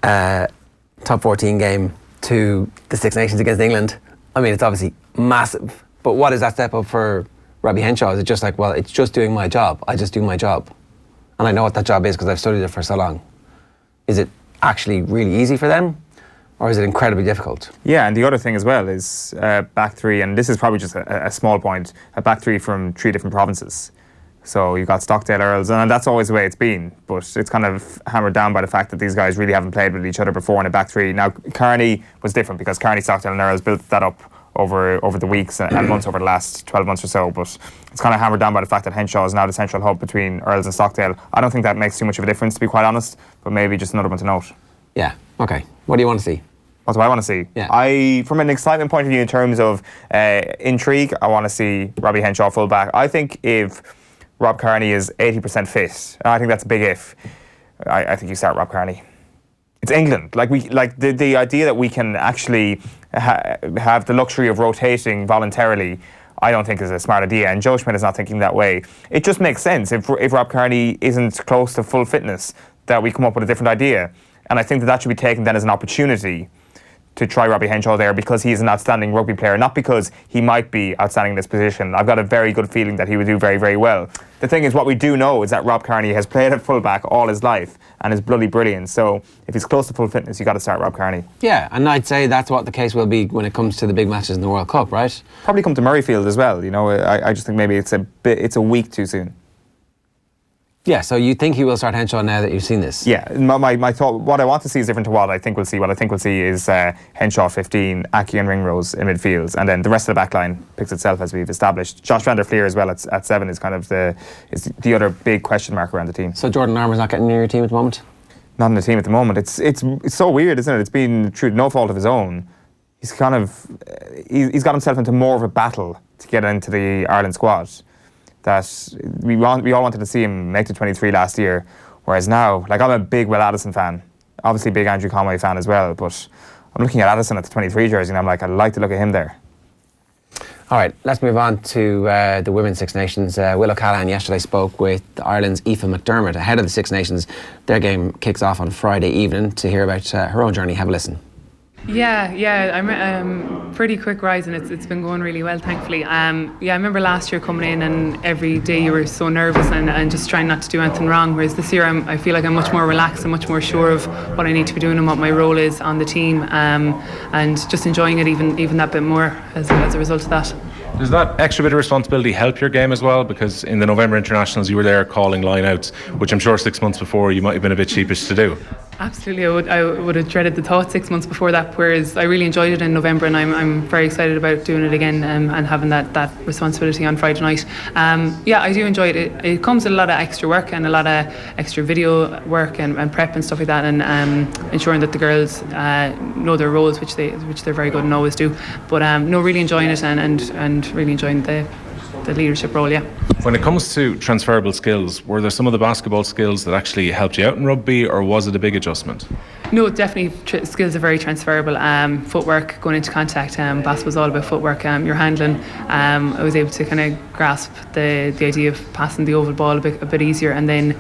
top 14 game to the Six Nations against England. I mean, it's obviously massive. But what is that step up for Robbie Henshaw? Is it just like, well, it's just doing my job. I just do my job. And I know what that job is because I've studied it for so long. Is it actually really easy for them, or is it incredibly difficult? Yeah, and the other thing as well is back 3, and this is probably just a small point, a back 3 from 3 different provinces. So you've got Stockdale, Earls, and that's always the way it's been, but it's kind of hammered down by the fact that these guys really haven't played with each other before in a back 3. Now, Kearney was different because Kearney, Stockdale and Earls built that up over the weeks and months over the last 12 months or so, but it's kind of hammered down by the fact that Henshaw is now the central hub between Earls and Stockdale. I don't think that makes too much of a difference, to be quite honest, but maybe just another one to note. Yeah, okay. What do you want to see? What do I want to see? Yeah. From an excitement point of view in terms of intrigue, I want to see Robbie Henshaw fullback. I think if Rob Kearney is 80% fit, and I think that's a big if, I think you start Rob Kearney. It's England. The idea that we can actually have the luxury of rotating voluntarily, I don't think is a smart idea, and Joe Schmidt is not thinking that way. It just makes sense if Rob Kearney isn't close to full fitness that we come up with a different idea, and I think that should be taken then as an opportunity to try Robbie Henshaw there because he's an outstanding rugby player, not because he might be outstanding in this position. I've got a very good feeling that he would do very, very well. The thing is, what we do know is that Rob Kearney has played at fullback all his life and is bloody brilliant. So if he's close to full fitness, you've got to start Rob Kearney. Yeah, and I'd say that's what the case will be when it comes to the big matches in the World Cup, right? Probably come to Murrayfield as well. I just think maybe it's a week too soon. Yeah, so you think he will start Henshaw now that you've seen this? Yeah, my thought, what I want to see is different to what I think we'll see. What I think we'll see is Henshaw 15, Aki and Ringrose in midfield, and then the rest of the back line picks itself as we've established. Josh van der Fleer as well at 7 is kind of the other big question mark around the team. So Jordan Larmour's not getting near your team at the moment? Not in the team at the moment. It's so weird, isn't it? It's been through no fault of his own. He's got himself into more of a battle to get into the Ireland squad. that we all wanted to see him make the 23 last year, whereas now, like, I'm a big Will Addison fan, obviously big Andrew Conway fan as well, but I'm looking at Addison at the 23 jersey and I'm like, I'd like to look at him there. All right, let's move on to the Women's Six Nations. Will O'Callaghan yesterday spoke with Ireland's Aoife McDermott ahead of the Six Nations. Their game kicks off on Friday evening. To hear about her own journey, have a listen. Yeah, I'm pretty quick rise and it's been going really well, thankfully. I remember last year coming in and every day you were so nervous and just trying not to do anything wrong, whereas this year I feel like I'm much more relaxed and much more sure of what I need to be doing and what my role is on the team, and just enjoying it even that bit more as a result of that. Does that extra bit of responsibility help your game as well? Because in the November internationals you were there calling line-outs, which I'm sure 6 months before you might have been a bit sheepish to do. Absolutely, I would have dreaded the thought 6 months before that, whereas I really enjoyed it in November and I'm very excited about doing it again, and having that responsibility on Friday night. I do enjoy it. It comes with a lot of extra work and a lot of extra video work and prep and stuff like that, and ensuring that the girls know their roles, which they're very good and always do. But really enjoying it and really enjoying the leadership role, yeah. When it comes to transferable skills, were there some of the basketball skills that actually helped you out in rugby, or was it a big adjustment? No, definitely skills are very transferable. Footwork, going into contact, basketball's all about footwork, your handling. I was able to kind of grasp the idea of passing the oval ball a bit easier, and then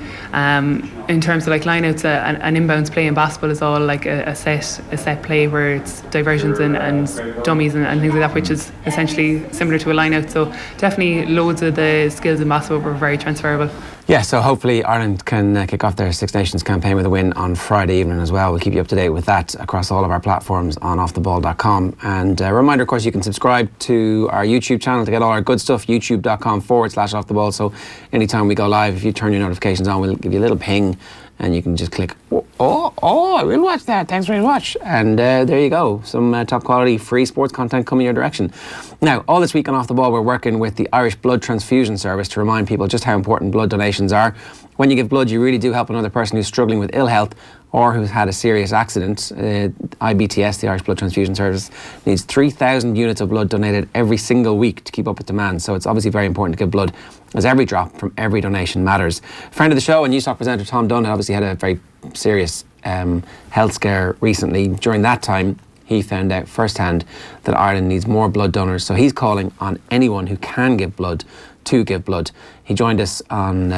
in terms of like lineouts, an inbounds play in basketball is all like a set play where it's diversions and dummies and things like that, which is essentially similar to a lineout. So definitely loads of the skills in basketball were very transferable. Yeah, so hopefully Ireland can kick off their Six Nations campaign with a win on Friday evening as well. We'll keep you up to date with that across all of our platforms on offtheball.com. And a reminder, of course, you can subscribe to our YouTube channel to get all our good stuff, youtube.com/offtheball. So anytime we go live, if you turn your notifications on, we'll give you a little ping and you can just click, I will watch that, thanks very much. And there you go, some top quality free sports content coming your direction. Now, all this week on Off the Ball, we're working with the Irish Blood Transfusion Service to remind people just how important blood donations are. When you give blood, you really do help another person who's struggling with ill health or who's had a serious accident. IBTS, the Irish Blood Transfusion Service, needs 3,000 units of blood donated every single week to keep up with demand. So it's obviously very important to give blood, as every drop from every donation matters. Friend of the show and Newstalk presenter Tom Dunn obviously had a very serious health scare recently. During that time, he found out firsthand that Ireland needs more blood donors. So he's calling on anyone who can give blood to give blood. He joined us on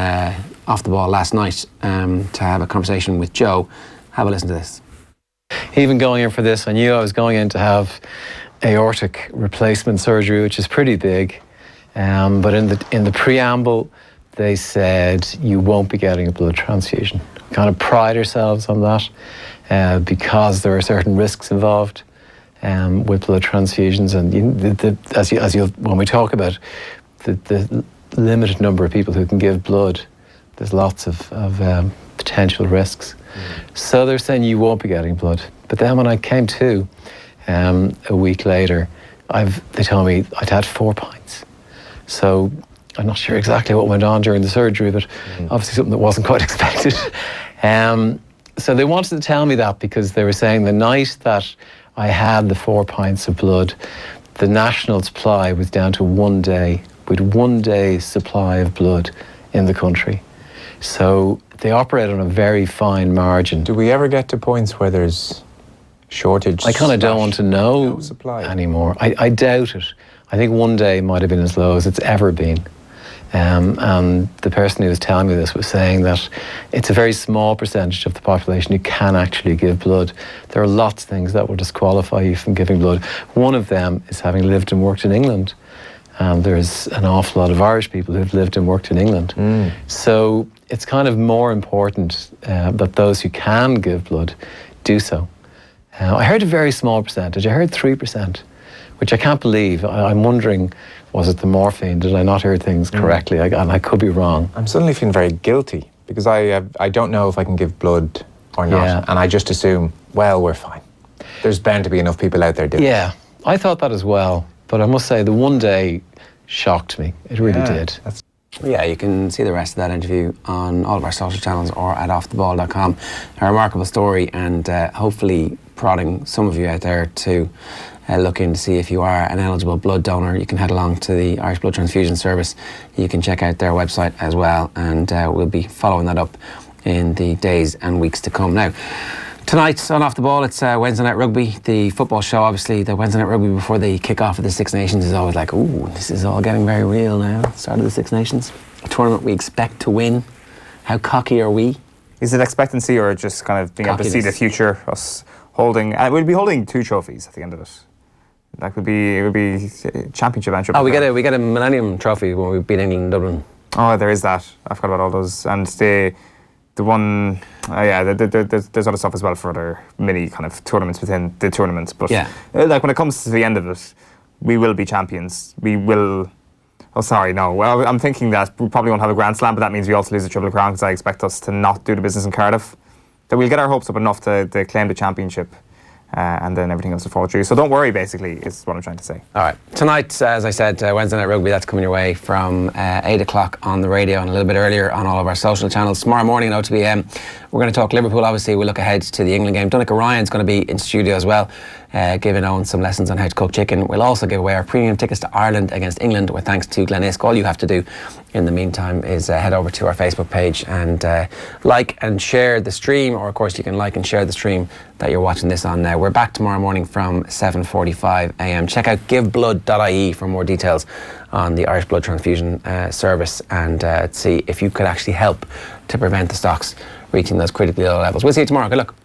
Off the Ball last night to have a conversation with Joe. Have a listen to this. Even going in for this, I knew I was going in to have aortic replacement surgery, which is pretty big. But in the preamble, they said you won't be getting a blood transfusion. We kind of pride ourselves on that because there are certain risks involved with blood transfusions, and when we talk about the limited number of people who can give blood, there's lots of potential risks. So they're saying you won't be getting blood. But then when I came to a week later, they told me I'd had 4 pints. So I'm not sure exactly what went on during the surgery, but obviously something that wasn't quite expected. So they wanted to tell me that because they were saying the night that I had the 4 pints of blood, the national supply was down to 1 day, with 1 day's supply of blood in the country. So they operate on a very fine margin. Do we ever get to points where there's shortage? I kind of don't want to know supply anymore. I doubt it. I think 1 day might have been as low as it's ever been. And the person who was telling me this was saying that it's a very small percentage of the population who can actually give blood. There are lots of things that will disqualify you from giving blood. One of them is having lived and worked in England. There's an awful lot of Irish people who've lived and worked in England. So it's kind of more important that those who can give blood do so. I heard a very small percentage. I heard 3%, which I can't believe. I'm wondering, was it the morphine? Did I not hear things correctly? And I could be wrong. I'm suddenly feeling very guilty because I don't know if I can give blood or not. Yeah. And I just assume, well, we're fine. There's bound to be enough people out there doing it. Yeah, I thought that as well. But I must say, the 1 day shocked me. It really did. Yeah, you can see the rest of that interview on all of our social channels or at offtheball.com. A remarkable story, and hopefully prodding some of you out there to look in to see if you are an eligible blood donor. You can head along to the Irish Blood Transfusion Service. You can check out their website as well, and we'll be following that up in the days and weeks to come. Now, tonight on Off the Ball, it's Wednesday Night Rugby, the football show. Obviously, the Wednesday Night Rugby before the kick-off of the Six Nations is always like, ooh, this is all getting very real now. Start of the Six Nations. A tournament we expect to win. How cocky are we? Is it expectancy or just kind of being able to see the future? Us holding... we'll be holding 2 trophies at the end of it. It would be championship and triple. Oh, we get a Millennium Trophy when we beat England in Dublin. Oh, there is that. I forgot about all those. And the one... there's other stuff as well for other mini kind of tournaments within the tournament. But like when it comes to the end of it, we will be champions. We will... Oh, sorry, no. Well, I'm thinking that we probably won't have a Grand Slam, but that means we also lose the Triple Crown because I expect us to not do the business in Cardiff. So we'll get our hopes up enough to claim the championship. And then everything else to fall through. So don't worry, basically, is what I'm trying to say. All right. Tonight, as I said, Wednesday Night Rugby, that's coming your way from 8 o'clock on the radio and a little bit earlier on all of our social channels. Tomorrow morning at OTB AM, we're going to talk Liverpool. Obviously, we'll look ahead to the England game. Donncha Ryan's going to be in studio as well, giving Owen some lessons on how to cook chicken. We'll also give away our premium tickets to Ireland against England with thanks to Glenisk. All you have to do in the meantime is head over to our Facebook page and like and share the stream, or of course you can like and share the stream that you're watching this on now. We're back tomorrow morning from 7:45 a.m. Check out giveblood.ie for more details on the Irish Blood Transfusion Service and see if you could actually help to prevent the stocks reaching those critically low levels. We'll see you tomorrow. Good luck.